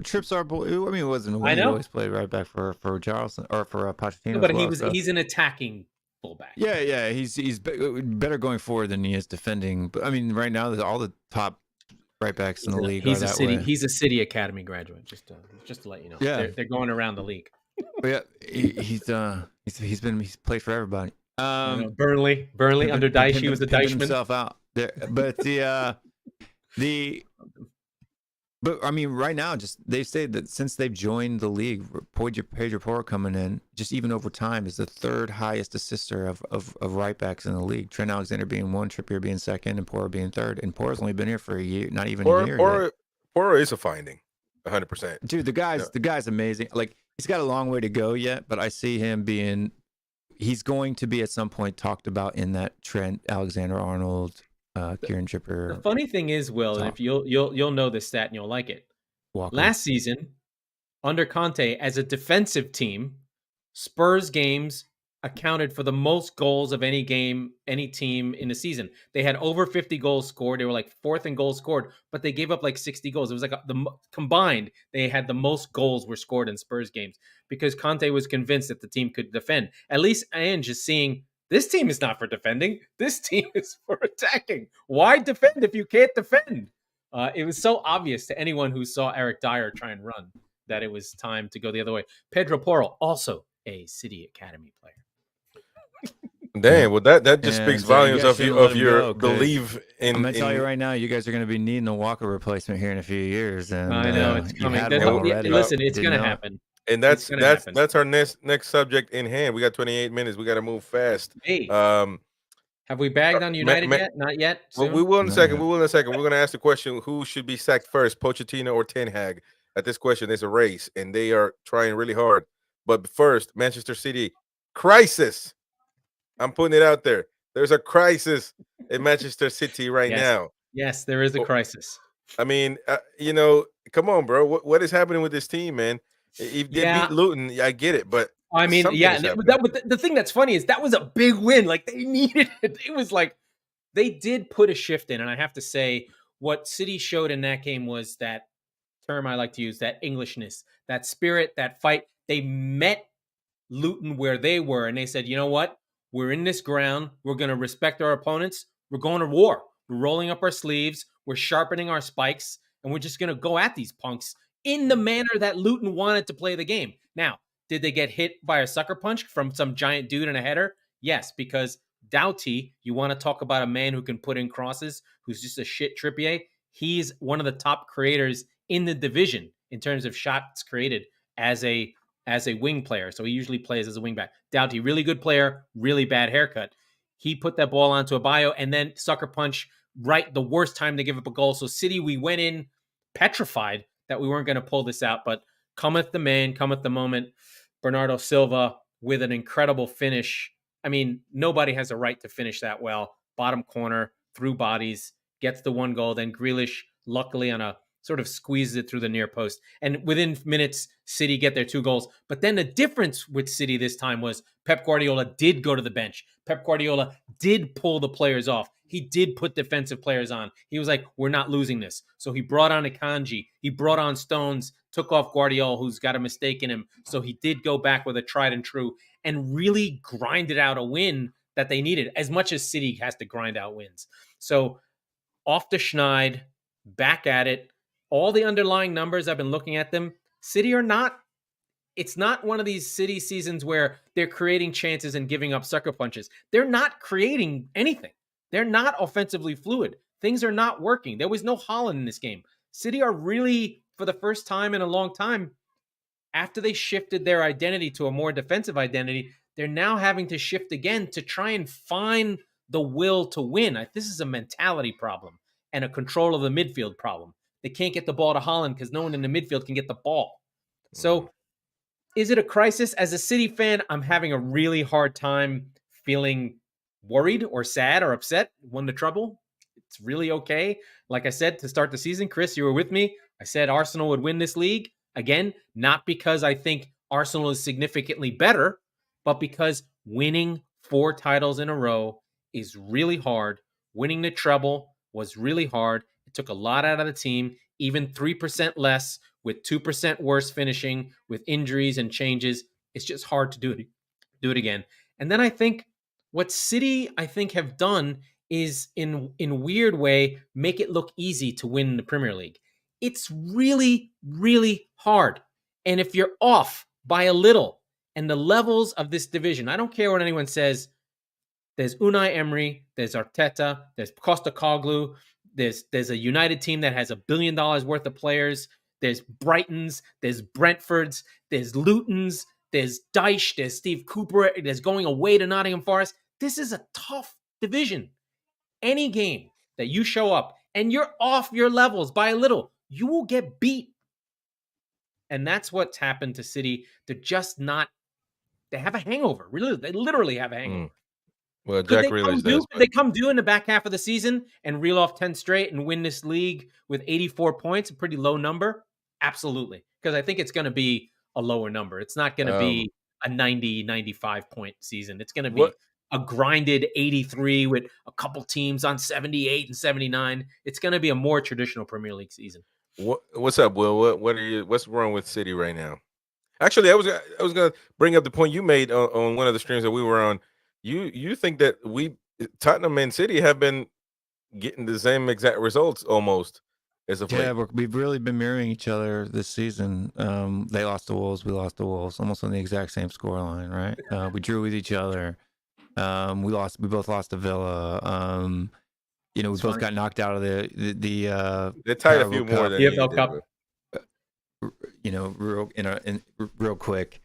[SPEAKER 2] Trips are. I mean, it wasn't a winger. He always played right back for Charleston or for Pochettino.
[SPEAKER 3] No, but he's an attacking fullback.
[SPEAKER 2] Yeah. He's better going forward than he is defending. But I mean, right now, all the top right backs in the league are that way.
[SPEAKER 3] He's a City Academy graduate. Just to let you know.
[SPEAKER 2] Yeah,
[SPEAKER 3] they're going around the league.
[SPEAKER 2] But yeah, he's played for everybody.
[SPEAKER 3] Burnley under Dyche. He was a Dycheman.
[SPEAKER 2] Himself out there, but but I mean, right now, just they say that since they've joined the league, Pedro Porro coming in, just even over time, is the third highest assister of right backs in the league. Trent Alexander being one, Trippier being second, and Porro being third. And Porro's only been here for a year, not even a year.
[SPEAKER 1] Porro is a finding, 100%.
[SPEAKER 2] Dude, the guy's amazing. Like, he's got a long way to go yet, but I see him being. He's going to be at some point talked about in that Trent Alexander-Arnold. Kieran Trippier.
[SPEAKER 3] The funny thing is, Will, and if you'll know this stat and you'll like it.
[SPEAKER 2] Walker.
[SPEAKER 3] Last season, under Conte, as a defensive team, Spurs games accounted for the most goals of any team in the season. They had over 50 goals scored. They were like fourth in goals scored, but they gave up like 60 goals. It was like combined, they had the most goals were scored in Spurs games because Conte was convinced that the team could defend. At least Ange is seeing. This team is not for defending. This team is for attacking. Why defend if you can't defend? It was so obvious to anyone who saw Eric Dyer try and run that it was time to go the other way. Pedro Porro, also a City Academy player.
[SPEAKER 1] Damn, well that just speaks volumes of your belief in.
[SPEAKER 2] I'm gonna tell you right now, you guys are gonna be needing a Walker replacement here in a few years. And
[SPEAKER 3] I know it's coming. Listen, it's gonna happen.
[SPEAKER 1] And that's our next subject in hand. We got 28 minutes. We got to move fast.
[SPEAKER 3] Hey, have we bagged on United yet? Not yet.
[SPEAKER 1] Well, we will in a second. We're going to ask the question: who should be sacked first, Pochettino or Ten Hag? At this question, there's a race, and they are trying really hard. But first, Manchester City crisis. I'm putting it out there. There's a crisis in Manchester City right now.
[SPEAKER 3] Yes, there is a crisis.
[SPEAKER 1] I mean, come on, bro. What is happening with this team, man? If they beat Luton, I get it, but
[SPEAKER 3] I mean, the thing that's funny is that was a big win. Like, they needed it. It was like they did put a shift in, and I have to say, what City showed in that game was that term I like to use, that Englishness, that spirit, that fight. They met Luton where they were, and they said, you know what? We're in this ground. We're going to respect our opponents. We're going to war. We're rolling up our sleeves. We're sharpening our spikes, and we're just going to go at these punks in the manner that Luton wanted to play the game. Now, did they get hit by a sucker punch from some giant dude in a header? Yes, because Doughty, you want to talk about a man who can put in crosses, who's just a shit Trippier. He's one of the top creators in the division in terms of shots created as a wing player. So he usually plays as a wing back. Doughty, really good player, really bad haircut. He put that ball onto a bio and then sucker punch right the worst time to give up a goal. So City, we went in petrified that we weren't going to pull this out, but cometh the man, cometh the moment. Bernardo Silva with an incredible finish. I mean, nobody has a right to finish that well. Bottom corner, through bodies, gets the one goal. Then Grealish, luckily on a sort of squeezes it through the near post. And within minutes, City get their 2 goals. But then the difference with City this time was Pep Guardiola did go to the bench. Pep Guardiola did pull the players off. He did put defensive players on. He was like, we're not losing this. So he brought on Akanji. He brought on Stones, took off Guardiola, who's got a mistake in him. So he did go back with a tried and true and really grinded out a win that they needed, as much as City has to grind out wins. So off the Schneid, back at it. All the underlying numbers, I've been looking at them. City are not. It's not one of these City seasons where they're creating chances and giving up sucker punches. They're not creating anything. They're not offensively fluid. Things are not working. There was no Haaland in this game. City are really, for the first time in a long time, after they shifted their identity to a more defensive identity, they're now having to shift again to try and find the will to win. This is a mentality problem and a control of the midfield problem. They can't get the ball to Haaland because no one in the midfield can get the ball. So is it a crisis? As a City fan, I'm having a really hard time feeling worried or sad or upset when the trouble. It's really okay. Like I said, to start the season, Chris, you were with me. I said Arsenal would win this league. Again, not because I think Arsenal is significantly better, but because winning 4 titles in a row is really hard. Winning the treble was really hard. It took a lot out of the team, even 3% less with 2% worse finishing with injuries and changes. It's just hard to do it again. And then I think what City, have done is in weird way, make it look easy to win the Premier League. It's really, really hard. And if you're off by a little, and the levels of this division, I don't care what anyone says, there's Unai Emery, there's Arteta, there's Postecoglou, there's a United team that has $1 billion worth of players, there's Brightons, there's Brentfords, there's Lutons, there's Dyche, there's Steve Cooper, there's going away to Nottingham Forest. This is a tough division. Any game that you show up and you're off your levels by a little, you will get beat. And that's what's happened to City. They're just not, they have a hangover. Really, they literally have a hangover.
[SPEAKER 1] Well, Jack Grealish does.
[SPEAKER 3] Could they come due in the back half of the season and reel off 10 straight and win this league with 84 points, a pretty low number? Absolutely. Because I think it's going to be a lower number. It's not going to be a 90, 95 point season. It's going to be a grinded 83 with a couple teams on 78 and 79. It's going to be a more traditional Premier League season.
[SPEAKER 1] What's up, Will? What's wrong with City right now? Actually, I was going to bring up the point you made on one of the streams that we were on. You think that Tottenham and City have been getting the same exact results almost as of late?
[SPEAKER 2] Yeah, we've really been mirroring each other this season. They lost to Wolves, we lost to Wolves, almost on the exact same scoreline, right? We drew with each other. We both lost to Villa. We both got knocked out of the
[SPEAKER 1] they tied a few more than
[SPEAKER 3] EFL Cup.
[SPEAKER 2] Real quick.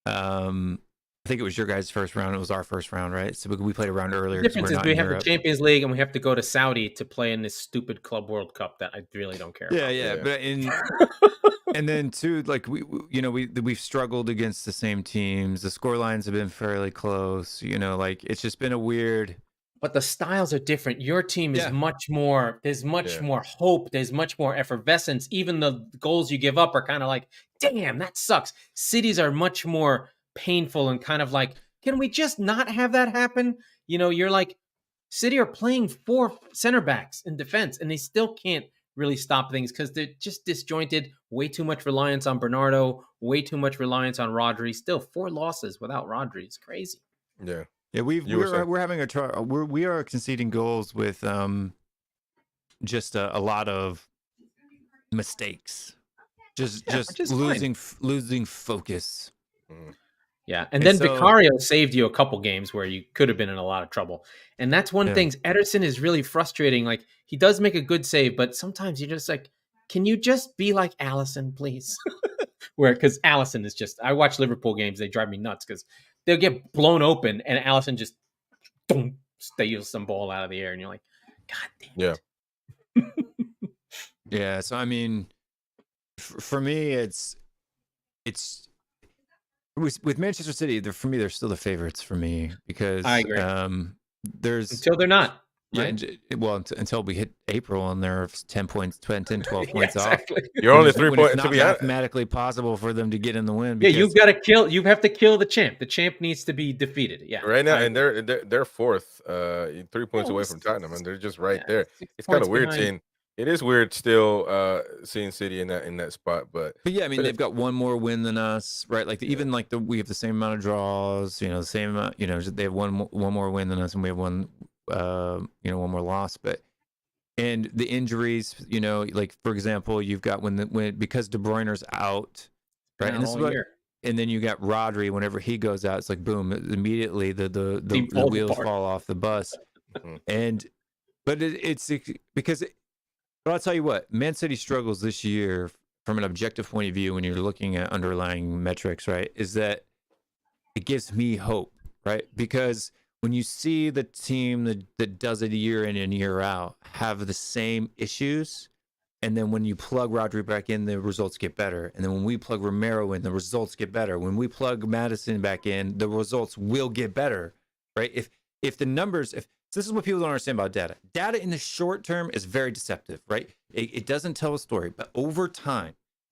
[SPEAKER 2] I think it was your guys' first round. It was our first round, right? So we played a round earlier.
[SPEAKER 3] The difference is we have the Champions League and we have to go to Saudi to play in this stupid Club World Cup that I really don't care about.
[SPEAKER 2] Yeah. But and then too, like we've struggled against the same teams. The score lines have been fairly close. It's just been a weird.
[SPEAKER 3] But the styles are different. Your team is much more. There's much more hope. There's much more effervescence. Even the goals you give up are kind of like, damn, that sucks. Cities are much more painful and kind of like, can we just not have that happen? You're like, City are playing 4 center backs in defense and they still can't really stop things because they're just disjointed. Way too much reliance on Bernardo, way too much reliance on Rodri. Still 4 losses without Rodri. It's crazy.
[SPEAKER 2] Yeah, we're having a try. We are conceding goals with just a lot of mistakes. Just losing focus.
[SPEAKER 3] Yeah, and then Vicario saved you a couple games where you could have been in a lot of trouble. And that's one thing. Ederson is really frustrating. Like, he does make a good save, but sometimes you're just like, can you just be like Alisson, please? Because Alisson is just, I watch Liverpool games, they drive me nuts because they'll get blown open and Alisson just steals some ball out of the air and you're like, God damn it.
[SPEAKER 2] Yeah, so I mean, for me, it's with Manchester City, for me, they're still the favorites for me because
[SPEAKER 3] I agree.
[SPEAKER 2] Until
[SPEAKER 3] they're not. Right?
[SPEAKER 2] Yeah, until we hit April and they're 10 points, 10, 12 points off.
[SPEAKER 1] You're only 3 points.
[SPEAKER 2] It's not mathematically possible for them to get in the win.
[SPEAKER 3] Yeah, you have to kill the champ. The champ needs to be defeated. Yeah,
[SPEAKER 1] right now, and they're fourth, 3 points away from Tottenham, and they're just right there. It's kind of weird seeing. It is weird still seeing City in that spot, but
[SPEAKER 2] yeah, I mean they've got one more win than us, right? Like we have the same amount of draws, the same amount. They have one more win than us, and we have one more loss. But And the injuries, like for example, you've got because De Bruyne's out, right? And this is
[SPEAKER 3] year.
[SPEAKER 2] And then you got Rodri. Whenever he goes out, it's like boom! Immediately the wheels fall off the bus. But it's because. But I'll tell you what, Man City struggles this year from an objective point of view when you're looking at underlying metrics, right? Is that it gives me hope, right? Because when you see the team that does it year in and year out have the same issues, and then when you plug Rodri back in, the results get better. And then when we plug Romero in, the results get better. When we plug Maddison back in, the results will get better, right? If the numbers, so this is what people don't understand about data. Data in the short term is very deceptive, right? It doesn't tell a story, but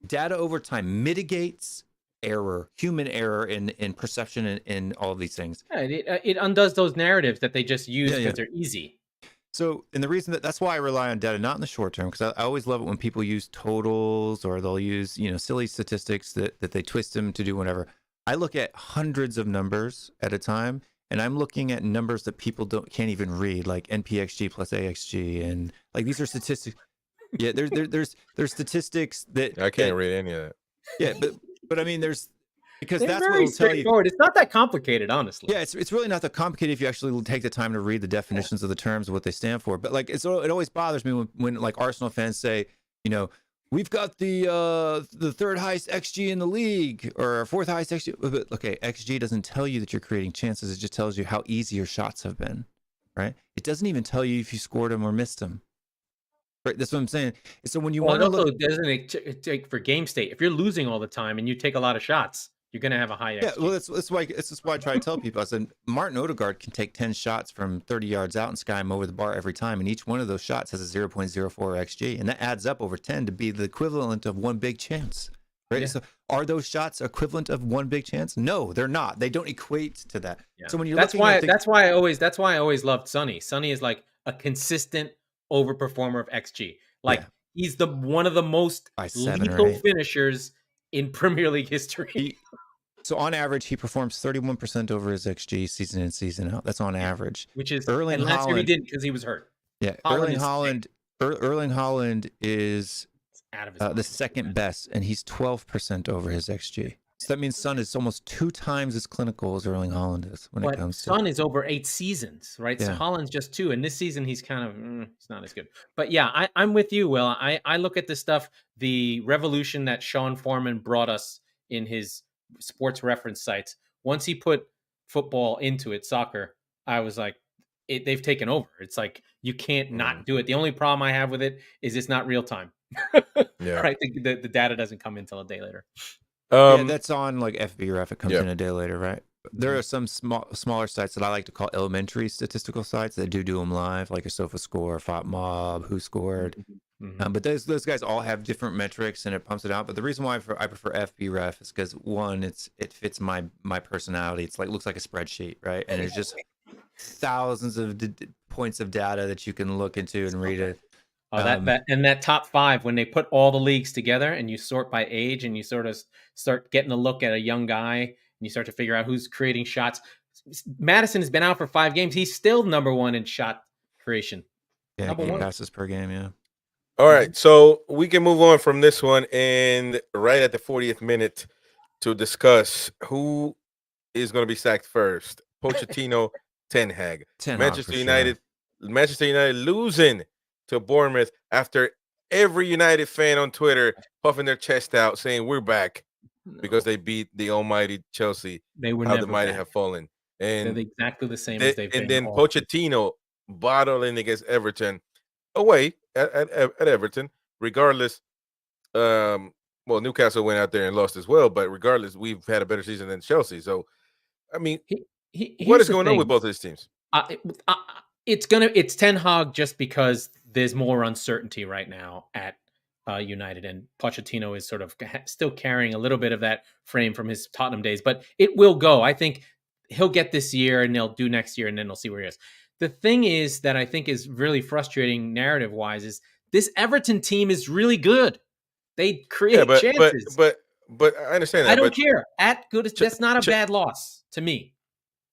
[SPEAKER 2] data over time mitigates error, human error in perception and all of these things.
[SPEAKER 3] Yeah, it undoes those narratives that they just use because they're easy.
[SPEAKER 2] So, and the reason that's why I rely on data, not in the short term, because I always love it when people use totals or they'll use, silly statistics that they twist them to do whatever. I look at hundreds of numbers at a time, and I'm looking at numbers that people can't even read, like NPXG plus AXG, and like these are statistics. Yeah, there's statistics that
[SPEAKER 1] I can't read any of that.
[SPEAKER 2] Yeah, but I mean, because
[SPEAKER 3] They're
[SPEAKER 2] that's
[SPEAKER 3] very
[SPEAKER 2] what will tell you.
[SPEAKER 3] straightforward. It's not that complicated, honestly.
[SPEAKER 2] Yeah, it's really not that complicated if you actually take the time to read the definitions of the terms of what they stand for. But like, it always bothers me when like Arsenal fans say, we've got the third highest XG in the league or fourth highest XG. But okay, XG doesn't tell you that you're creating chances. It just tells you how easy your shots have been, right? It doesn't even tell you if you scored them or missed them. Right, that's what I'm saying. So when you want to look,
[SPEAKER 3] doesn't take for game state. If you're losing all the time and you take a lot of shots, you're going to have a high XG.
[SPEAKER 2] Yeah, well, that's why I try to tell people. I said Martin Odegaard can take 10 shots from 30 yards out and sky him over the bar every time, and each one of those shots has a 0.04 XG, and that adds up over 10 to be the equivalent of one big chance. Right? Yeah. So are those shots equivalent of one big chance? No, they're not. They don't equate to that. Yeah. So when you're
[SPEAKER 3] that's why I always loved Sonny. Sonny is like a consistent overperformer of XG. Like he's one of the most lethal finishers in Premier League history.
[SPEAKER 2] So on average, he performs 31% over his XG season in, season out. That's on average.
[SPEAKER 3] Which is Erling Haaland. Last year he didn't because he was hurt.
[SPEAKER 2] Yeah, Erling Haaland is out of the second best, and he's 12% over his XG. So that means Son is almost 2 times as clinical as Erling Haaland is when it comes to.
[SPEAKER 3] Son is over 8 seasons, right? Yeah. So Haaland's just 2, and this season he's kind of he's not as good. But yeah, I'm with you, Will. I look at this stuff, the revolution that Sean Foreman brought us in his sports reference sites. Once he put football into it, soccer, I was like, they've taken over. It's like you can't not do it. The only problem I have with it is it's not real time. Yeah, right. The data doesn't come in until a day later.
[SPEAKER 2] Yeah, that's on like FBref. It comes in a day later, right? There are some smaller sites that I like to call elementary statistical sites that do them live, like a SofaScore, FotMob, Who Scored. But those guys all have different metrics and it pumps it out. But the reason why I prefer FBref is because one, it fits my personality. It's like looks like a spreadsheet, right? And there's just thousands of points of data that you can look into and read it.
[SPEAKER 3] That top 5, when they put all the leagues together and you sort by age and you sort of start getting a look at a young guy and you start to figure out who's creating shots. Maddison has been out for 5 games. He's still number 1 in shot creation.
[SPEAKER 2] Yeah, 8 passes per game. Yeah.
[SPEAKER 1] All right, so we can move on from this one and right at the 40th minute to discuss who is going to be sacked first. Pochettino, Ten Hag. Manchester United losing to Bournemouth after every United fan on Twitter puffing their chest out saying we're back because they beat the almighty Chelsea.
[SPEAKER 3] They were
[SPEAKER 1] how
[SPEAKER 3] never
[SPEAKER 1] the mighty
[SPEAKER 3] back.
[SPEAKER 1] have fallen. And
[SPEAKER 3] they're exactly the same as they've been.
[SPEAKER 1] And then Pochettino battling against Everton away at Everton. Regardless, Newcastle went out there and lost as well, but regardless, we've had a better season than Chelsea. So, I mean, what is going on with both of these teams?
[SPEAKER 3] It's Ten Hag just because there's more uncertainty right now at United, and Pochettino is sort of still carrying a little bit of that frame from his Tottenham days, but it will go. I think he'll get this year and they'll do next year and then they'll see where he is. The thing is that I think is really frustrating narrative wise is this Everton team is really good. They create chances.
[SPEAKER 1] But I understand that.
[SPEAKER 3] I don't care. That's not a bad loss to me.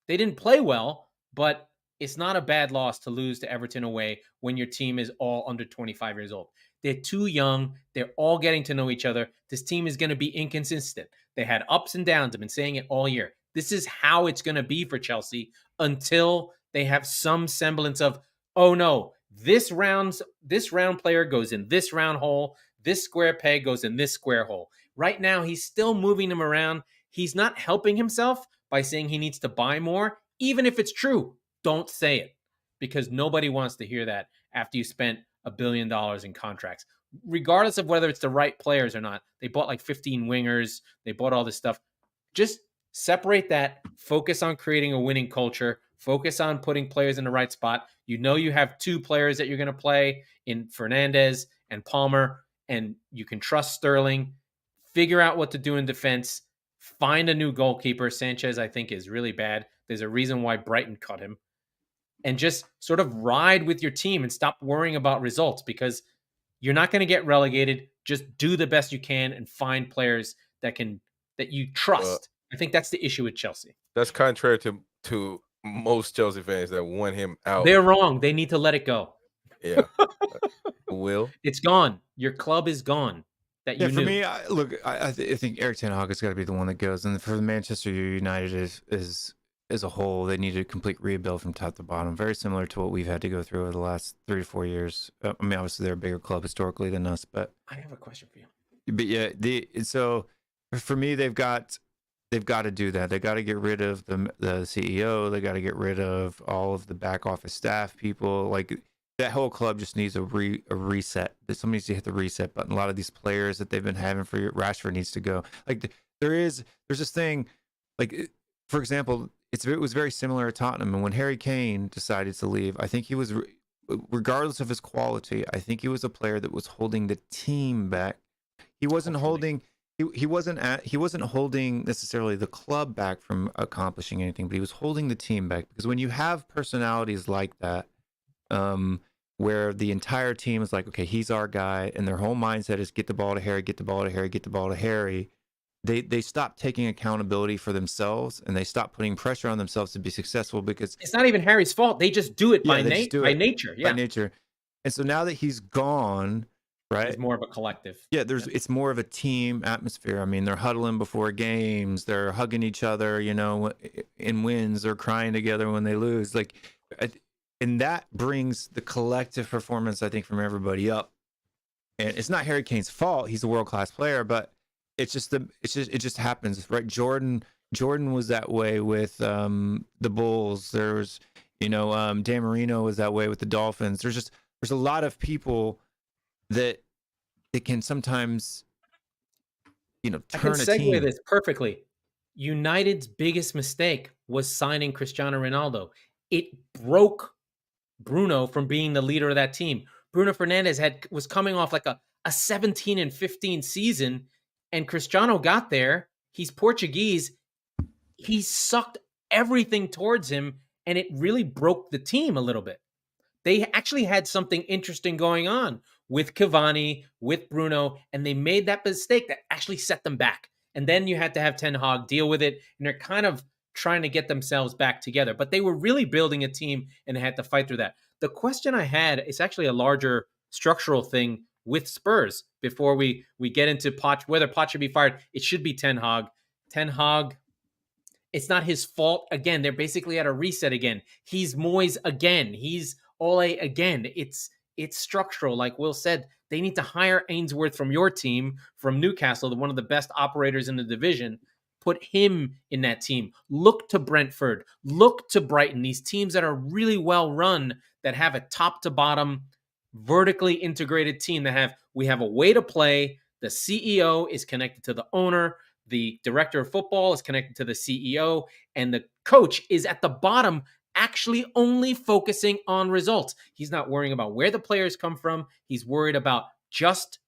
[SPEAKER 3] They didn't play well, but it's not a bad loss to lose to Everton away when your team is all under 25 years old. They're too young. They're all getting to know each other. This team is going to be inconsistent. They had ups and downs. I've been saying it all year. This is how it's going to be for Chelsea until they have some semblance of, oh no, this round player goes in this round hole. This square peg goes in this square hole. Right now, he's still moving them around. He's not helping himself by saying he needs to buy more. Even if it's true, don't say it, because nobody wants to hear that after you spent $1 billion in contracts. Regardless of whether it's the right players or not, they bought like 15 wingers. They bought all this stuff. Just separate that. Focus on creating a winning culture. Focus on putting players in the right spot. You know you have 2 players that you're going to play in Fernandes and Palmer, and you can trust Sterling. Figure out what to do in defense. Find a new goalkeeper. Sanchez, I think, is really bad. There's a reason why Brighton cut him. And just sort of ride with your team and stop worrying about results, because you're not going to get relegated. Just do the best you can and find players that you trust. I think that's the issue with Chelsea.
[SPEAKER 1] That's contrary to most Chelsea fans that want him out.
[SPEAKER 3] They're wrong. They need to let it go.
[SPEAKER 1] Yeah. Will?
[SPEAKER 3] It's gone. Your club is gone. That you
[SPEAKER 2] for
[SPEAKER 3] knew.
[SPEAKER 2] me, I think Eric Ten Hag has got to be the one that goes. And for the Manchester United is as a whole, they need a complete rebuild from top to bottom. Very similar to what we've had to go through over the last 3 to 4 years. I mean, obviously they're a bigger club historically than us, but
[SPEAKER 3] I have a question for you.
[SPEAKER 2] But yeah, so for me, they've got to do that. They got to get rid of the CEO. They got to get rid of all of the back office staff people. Like, that whole club just needs a reset. Somebody needs to hit the reset button. A lot of these players that they've been having for Rashford needs to go. Like, there's this thing, like, for example, it was very similar at Tottenham. And when Harry Kane decided to leave, I think he was, regardless of his quality, I think he was a player that was holding the team back. He wasn't holding. He wasn't holding necessarily the club back from accomplishing anything, but he was holding the team back. Because when you have personalities like that, where the entire team is like, okay, he's our guy, and their whole mindset is get the ball to Harry, get the ball to Harry, get the ball to Harry. They stop taking accountability for themselves, and they stop putting pressure on themselves to be successful, because
[SPEAKER 3] it's not even Harry's fault. They just do it by nature. Yeah.
[SPEAKER 2] By nature. And so now that he's gone, right?
[SPEAKER 3] It's more of a collective.
[SPEAKER 2] Yeah, it's more of a team atmosphere. I mean, they're huddling before games, they're hugging each other, in wins, they're crying together when they lose. Like, and that brings the collective performance, I think, from everybody up. And it's not Harry Kane's fault. He's a world-class player, but it just happens, right? Jordan was that way with the Bulls. There was, Dan Marino was that way with the Dolphins. There's a lot of people that it can sometimes, turn a team.
[SPEAKER 3] I can segue this perfectly. United's biggest mistake was signing Cristiano Ronaldo. It broke Bruno from being the leader of that team. Bruno Fernandes was coming off like a 17-15 season, and Cristiano got there. He's Portuguese. He sucked everything towards him, and it really broke the team a little bit. They actually had something interesting going on with Cavani, with Bruno, and they made that mistake that actually set them back. And then you had to have Ten Hag deal with it, and they're kind of trying to get themselves back together. But they were really building a team, and they had to fight through that. The question I had is actually a larger structural thing with Spurs before we get into Poch, whether Poch should be fired. It should be Ten Hag. Ten Hag, it's not his fault. Again, they're basically at a reset again. He's Moyes again. He's Ole again. It's structural. Like Will said, they need to hire Ainsworth from your team, from Newcastle, one of the best operators in the division. Put him in that team. Look to Brentford. Look to Brighton. These teams that are really well run, that have a top to bottom, vertically integrated team we have a way to play. The CEO is connected to the owner. The director of football is connected to the CEO, and the coach is at the bottom, actually only focusing on results. He's not worrying about where the players come from. He's worried about just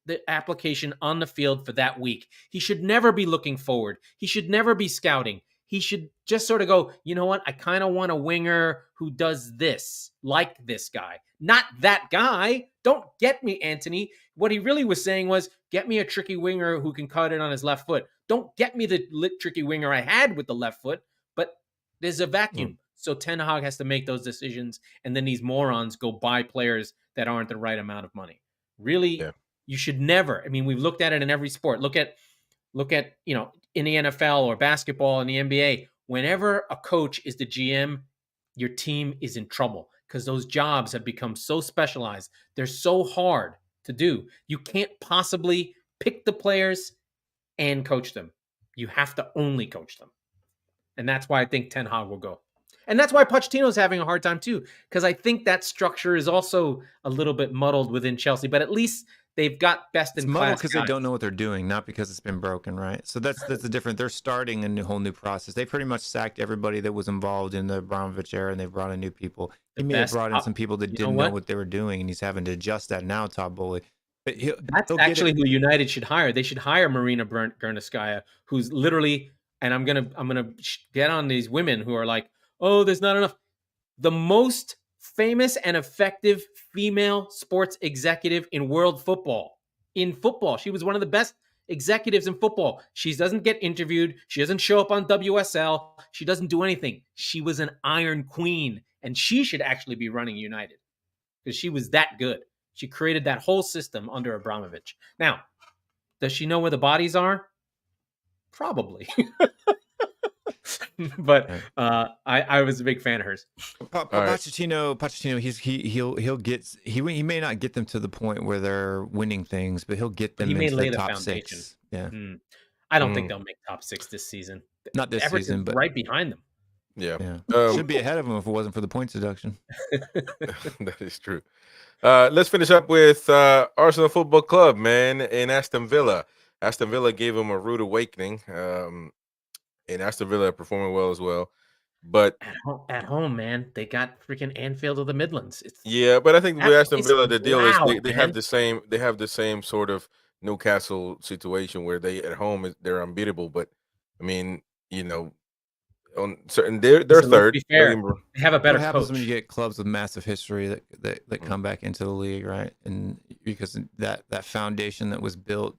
[SPEAKER 3] the application on the field for that week. He should never be looking forward. He should never be scouting. He should just sort of go, you know what? I kind of want a winger who does this, like this guy. Not that guy. Don't get me, Anthony. What he really was saying was, get me a tricky winger who can cut it on his left foot. Don't get me the tricky winger I had with the left foot, but there's a vacuum. So Ten Hag has to make those decisions, and then these morons go buy players that aren't the right amount of money. Really, you should never. I mean, we've looked at it in every sport. Look at in the NFL or basketball in the NBA. Whenever a coach is the GM, your team is in trouble because those jobs have become so specialized. They're so hard to do. You can't possibly pick the players and coach them. You have to only coach them. And that's why I think Ten Hag will go. And that's why Pochettino's having a hard time too, because I think that structure is also a little bit muddled within Chelsea, but at least they've got best in class. It's muddled
[SPEAKER 2] because they don't know what they're doing, not because it's been broken, right? So that's the difference. They're starting a whole new process. They pretty much sacked everybody that was involved in the Abramovich era, and they've brought in new people. He may have brought in some people that didn't know what they were doing, and he's having to adjust that now, Todd Bowley.
[SPEAKER 3] That's actually who United should hire. They should hire Marina Gurniskaya, who's literally, and I'm gonna get on these women who are like, oh, there's not enough. The most famous and effective female sports executive in world football. In football, she was one of the best executives in football. She doesn't get interviewed. She doesn't show up on WSL. She doesn't do anything. She was an Iron Queen, and she should actually be running United because she was that good. She created that whole system under Abramovich. Now, does she know where the bodies are? Probably. But I was a big fan of hers.
[SPEAKER 2] Pochettino, he may not get them to the point where they're winning things, but he'll get them into the top foundation. 6. Yeah,
[SPEAKER 3] I don't think they'll make top 6 this season.
[SPEAKER 2] Not this season, but
[SPEAKER 3] right behind them.
[SPEAKER 1] Yeah.
[SPEAKER 2] Should be ahead of them if it wasn't for the points deduction.
[SPEAKER 1] That is true. Let's finish up with Arsenal Football Club, man, in Aston Villa. Aston Villa gave them a rude awakening. And Aston Villa are performing well as well. But
[SPEAKER 3] at home, man, they got freaking Anfield of the Midlands.
[SPEAKER 1] But I think with Aston Villa, the deal is they have the same sort of Newcastle situation where they at home they're unbeatable. But I mean, on certain they're third.
[SPEAKER 3] They have a better
[SPEAKER 2] What happens
[SPEAKER 3] coach.
[SPEAKER 2] when you get clubs with massive history that come back into the league, right? And because that foundation that was built,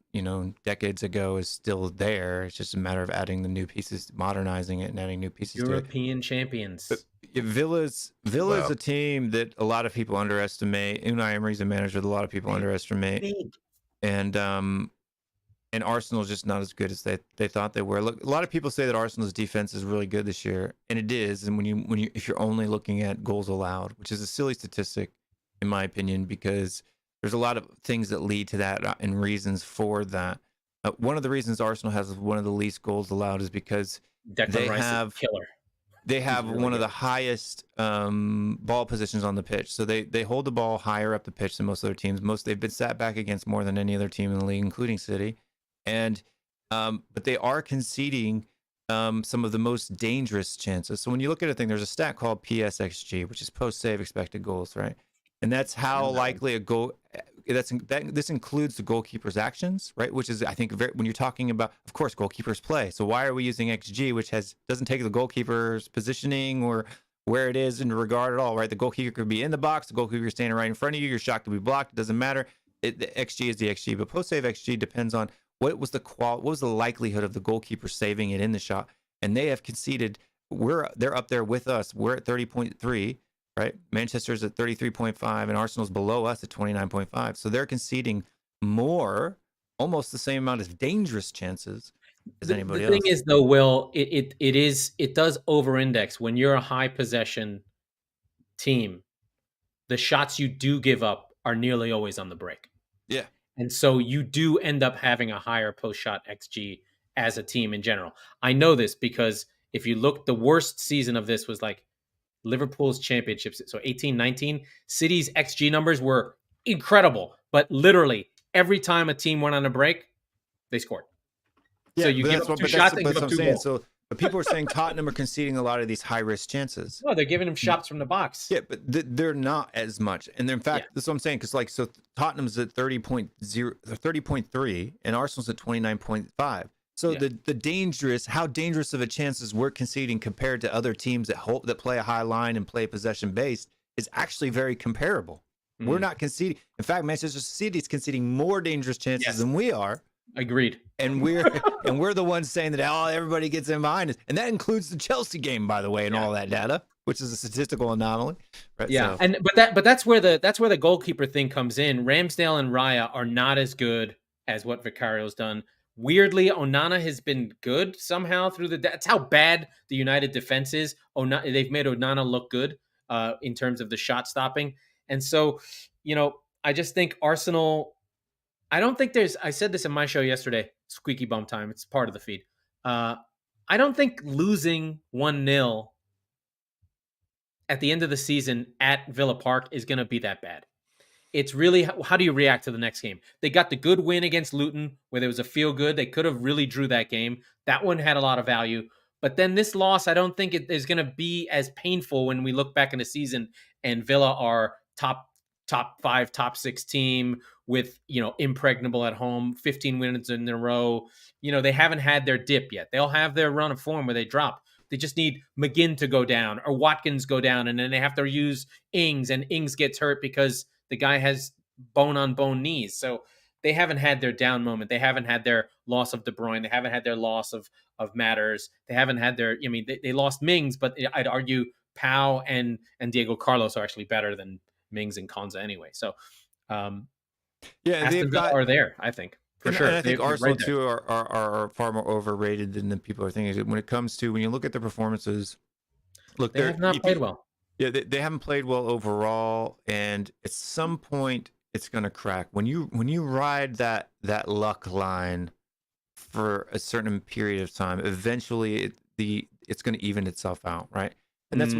[SPEAKER 2] decades ago is still there. It's just a matter of adding the new pieces, modernizing it, and adding new pieces.
[SPEAKER 3] European champions.
[SPEAKER 2] But Villa's a team that a lot of people underestimate. Unai Emery's a manager that a lot of people underestimate, and Arsenal's just not as good as they thought they were. Look, a lot of people say that Arsenal's defense is really good this year, and it is. And if you're only looking at goals allowed, which is a silly statistic, in my opinion, because there's a lot of things that lead to that and reasons for that. One of the reasons Arsenal has one of the least goals allowed is because they have one of the highest ball positions on the pitch. So they hold the ball higher up the pitch than most other teams. They've been sat back against more than any other team in the league, including City. And but they are conceding some of the most dangerous chances. So when you look at a thing, there's a stat called PSXG, which is post-save expected goals, right? And that's how likely a goal. This includes the goalkeeper's actions, right? Which is, I think, when you're talking about, of course, goalkeepers play. So why are we using XG, which doesn't take the goalkeeper's positioning or where it is in regard at all, right? The goalkeeper could be in the box, the goalkeeper standing right in front of you, your shot could be blocked. It doesn't matter. The XG is the XG, but post-save XG depends on what was the likelihood of the goalkeeper saving it in the shot, and they have conceded. They're up there with us. We're at 30.3, right? Manchester's at 33.5, and Arsenal's below us at 29.5. So they're conceding more, almost the same amount of dangerous chances as anybody else.
[SPEAKER 3] The thing is, though, Will, it does over-index when you're a high possession team. The shots you do give up are nearly always on the break.
[SPEAKER 2] Yeah.
[SPEAKER 3] And so you do end up having a higher post-shot XG as a team in general. I know this because if you look, the worst season of this was like Liverpool's championships. So 18-19, City's XG numbers were incredible. But literally every time a team went on a break, they scored.
[SPEAKER 2] Yeah,
[SPEAKER 3] so you give up 2 shots and give up 2 goals.
[SPEAKER 2] So, but people are saying Tottenham are conceding a lot of these high-risk chances.
[SPEAKER 3] No, they're giving them shots from the box.
[SPEAKER 2] Yeah, but they're not as much. And in fact, that's what I'm saying. Because so Tottenham's at 30.3, and Arsenal's at 29.5. So how dangerous of a chances we're conceding compared to other teams that play a high line and play possession based is actually very comparable. Mm-hmm. We're not conceding. In fact, Manchester City is conceding more dangerous chances than we are.
[SPEAKER 3] Agreed.
[SPEAKER 2] And we're the ones saying that everybody gets in behind us, and that includes the Chelsea game, by the way, and all that data. which is a statistical anomaly, right?
[SPEAKER 3] Yeah,
[SPEAKER 2] So.
[SPEAKER 3] but that's where the goalkeeper thing comes in. Ramsdale and Raya are not as good as what Vicario's done. Weirdly, Onana has been good somehow through that's how bad the United defense is. They've made Onana look good in terms of the shot stopping. And so, I just think Arsenal, I don't think I said this in my show yesterday, squeaky bum time. It's part of the feed. I don't think losing 1-0 at the end of the season at Villa Park is going to be that bad. It's really, how do you react to the next game? They got the good win against Luton where there was a feel good. They could have really drew that game. That one had a lot of value. But then this loss, I don't think it is going to be as painful when we look back in the season and Villa are top 5, top 6 team with, impregnable at home, 15 wins in a row. They haven't had their dip yet. They'll have their run of form where they drop. They just need McGinn to go down or Watkins go down, and then they have to use Ings, and Ings gets hurt because the guy has bone-on-bone knees. So they haven't had their down moment. They haven't had their loss of De Bruyne. They haven't had their loss of Matters. They haven't had their, they lost Mings, but I'd argue Pau and Diego Carlos are actually better than Mings and Konza anyway. So Aston Villa are there, I think. For sure.
[SPEAKER 2] And I think Arsenal too are far more overrated than the people are thinking. When it comes to, when you look at their performances,
[SPEAKER 3] they have not played well.
[SPEAKER 2] Yeah, they haven't played well overall, and at some point it's going to crack. When you ride that luck line for a certain period of time, eventually it's going to even itself out, right? And that's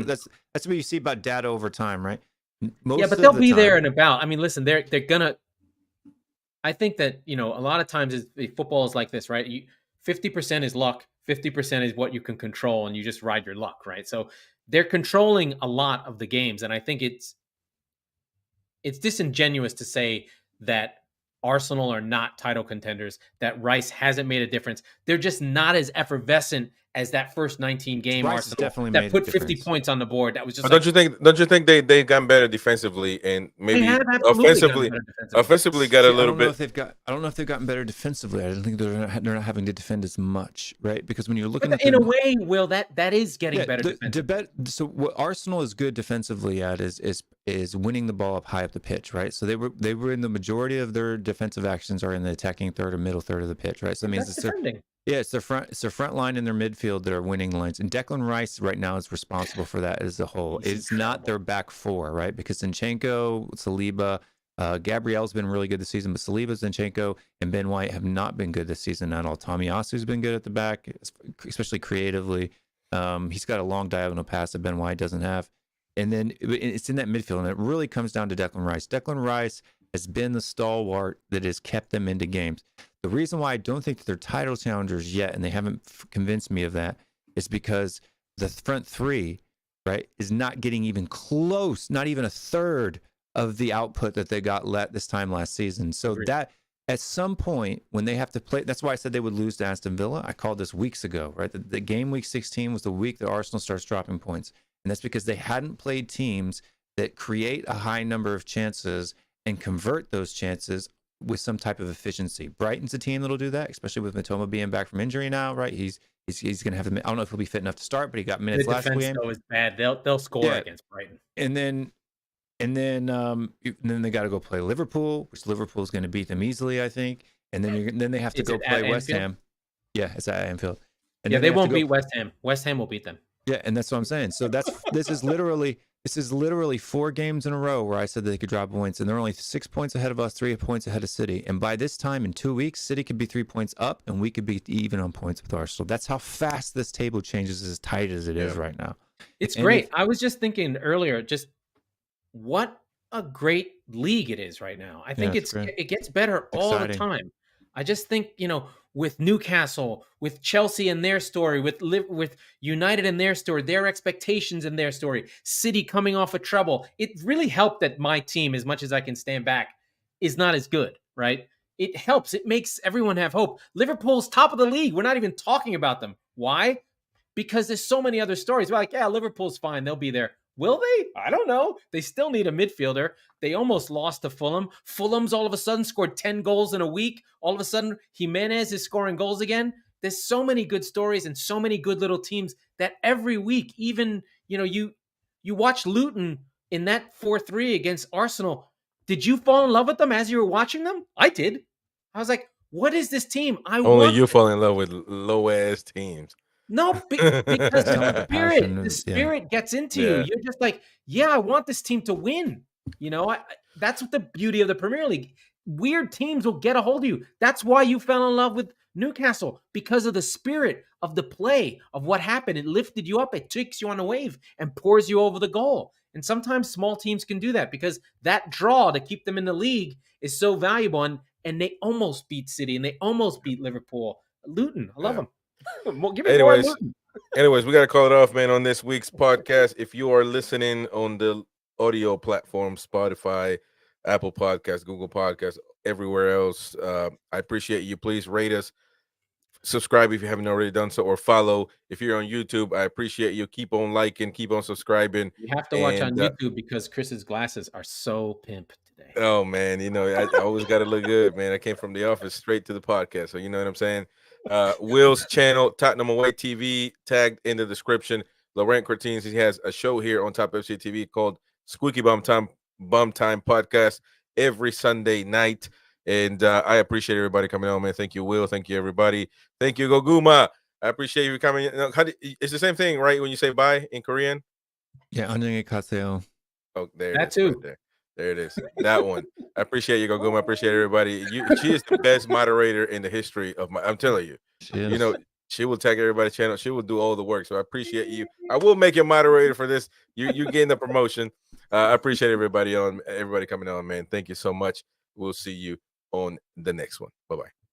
[SPEAKER 2] what you see about data over time, right?
[SPEAKER 3] But they'll be there and about. I mean, listen, they're gonna. I think that, a lot of times football is like this, right? 50% is luck, 50% is what you can control, and you just ride your luck, right? So they're controlling a lot of the games, and I think it's disingenuous to say that Arsenal are not title contenders, that Rice hasn't made a difference. They're just not as effervescent as that first 19 game
[SPEAKER 2] Rice
[SPEAKER 3] Arsenal that put 50 points on the board. That was just.
[SPEAKER 1] Don't you think they've gotten better defensively, and maybe offensively got a little bit?
[SPEAKER 2] I don't know if they've gotten better defensively. I don't think they're not having to defend as much, right? Because when you're looking at
[SPEAKER 3] in a way, Will, that is getting better defensively.
[SPEAKER 2] So what Arsenal is good defensively at is winning the ball up high up the pitch, right? So they were in the majority of their defensive actions are in the attacking third or middle third of the pitch, right? So that means it's defending. Yeah, it's their front line and their midfield that are winning lines. And Declan Rice right now is responsible for that as a whole. It's not their back four, right? Because Zinchenko, Saliba, Gabriel's been really good this season, but Saliba, Zinchenko, and Ben White have not been good this season at all. Tomiyasu's been good at the back, especially creatively. He's got a long diagonal pass that Ben White doesn't have. And then it's in that midfield, and it really comes down to Declan Rice. Declan Rice has been the stalwart that has kept them into games. The reason why I don't think that they're title challengers yet, and they haven't convinced me of that, is because the front three, right, is not getting even close, not even a third of the output that they got this time last season. So that at some point when they have to play, that's why I said they would lose to Aston Villa. I called this weeks ago, right? The game week 16 was the week that Arsenal starts dropping points. And that's because they hadn't played teams that create a high number of chances and convert those chances with some type of efficiency. Brighton's a team that'll do that, especially with Matoma being back from injury now, right? He's going to have to, I don't know if he'll be fit enough to start, but he got minutes last week. The defense,
[SPEAKER 3] though, is bad. They'll score against Brighton.
[SPEAKER 2] And then they got to go play Liverpool, which Liverpool's going to beat them easily, I think. And then they have to go play West Ham. Yeah, it's at Anfield. And
[SPEAKER 3] they won't beat West Ham. West Ham will beat them.
[SPEAKER 2] Yeah, and that's what I'm saying. So this is literally 4 games in a row where I said they could drop points, and they're only 6 points ahead of us, 3 points ahead of City. And by this time, in 2 weeks, City could be 3 points up, and we could be even on points with Arsenal. That's how fast this table changes, as tight as it is right now.
[SPEAKER 3] It's great. I was just thinking earlier, just what a great league it is right now. I think it gets better all the time. I just think, with Newcastle, with Chelsea and their story, with United and their story, their expectations and their story, City coming off a treble, it really helped that my team, as much as I can stand back, is not as good, right? It helps. It makes everyone have hope. Liverpool's top of the league. We're not even talking about them. Why? Because there's so many other stories. We're like, yeah, Liverpool's fine. They'll be there. Will they? I don't know. They still need a midfielder. They almost lost to Fulham. Fulham's all of a sudden scored 10 goals in a week. All of a sudden, Jimenez is scoring goals again. There's so many good stories and so many good little teams that every week, even, You watch Luton in that 4-3 against Arsenal. Did you fall in love with them as you were watching them? I did. I was like, what is this team?
[SPEAKER 1] Only you fall in love with low ass teams.
[SPEAKER 3] No, because the
[SPEAKER 2] of,
[SPEAKER 3] spirit gets into you. You're just like, yeah, I want this team to win. You know, that's what the beauty of the Premier League. Weird teams will get a hold of you. That's why you fell in love with Newcastle, because of the spirit of the play, of what happened. It lifted you up. It takes you on a wave and pours you over the goal. And sometimes small teams can do that, because that draw to keep them in the league is so valuable. And they almost beat City, and they almost beat Liverpool. Luton, I love them. Well, give me more Luton.
[SPEAKER 1] Anyways, we got to call it off, man, on this week's podcast. If you are listening on the audio platform, Spotify, Apple Podcasts, Google Podcasts, everywhere else, I appreciate you. Please rate us, subscribe if you haven't already done so, or follow. If you're on YouTube, I appreciate you. Keep on liking, keep on subscribing.
[SPEAKER 3] You have to watch on YouTube, because Chris's glasses are so pimp today.
[SPEAKER 1] Oh, man, you know, I always got to look good, man. I came from the office straight to the podcast, so you know what I'm saying? Will's channel, Tottenham Away TV, tagged in the description. Laurent Courtines, he has a show here on TopFCTV called Squeaky Bum Time Podcast every Sunday night. And I appreciate everybody coming on, man. Thank you, Will. Thank you, everybody. Thank you, Goguma. I appreciate you coming. It's the same thing, right? When you say bye in Korean?
[SPEAKER 2] Yeah, 안녕히 가세요.
[SPEAKER 1] Oh, there
[SPEAKER 3] that
[SPEAKER 1] it is.
[SPEAKER 3] too.
[SPEAKER 1] Right there. There it is. That one. I appreciate you, Goguma. I appreciate everybody. She is the best moderator in the history of I'm telling you. You know, she will tag everybody's channel. She will do all the work. So I appreciate you. I will make you a moderator for this. You getting the promotion. I appreciate everybody coming on, man. Thank you so much. We'll see you on the next one. Bye-bye.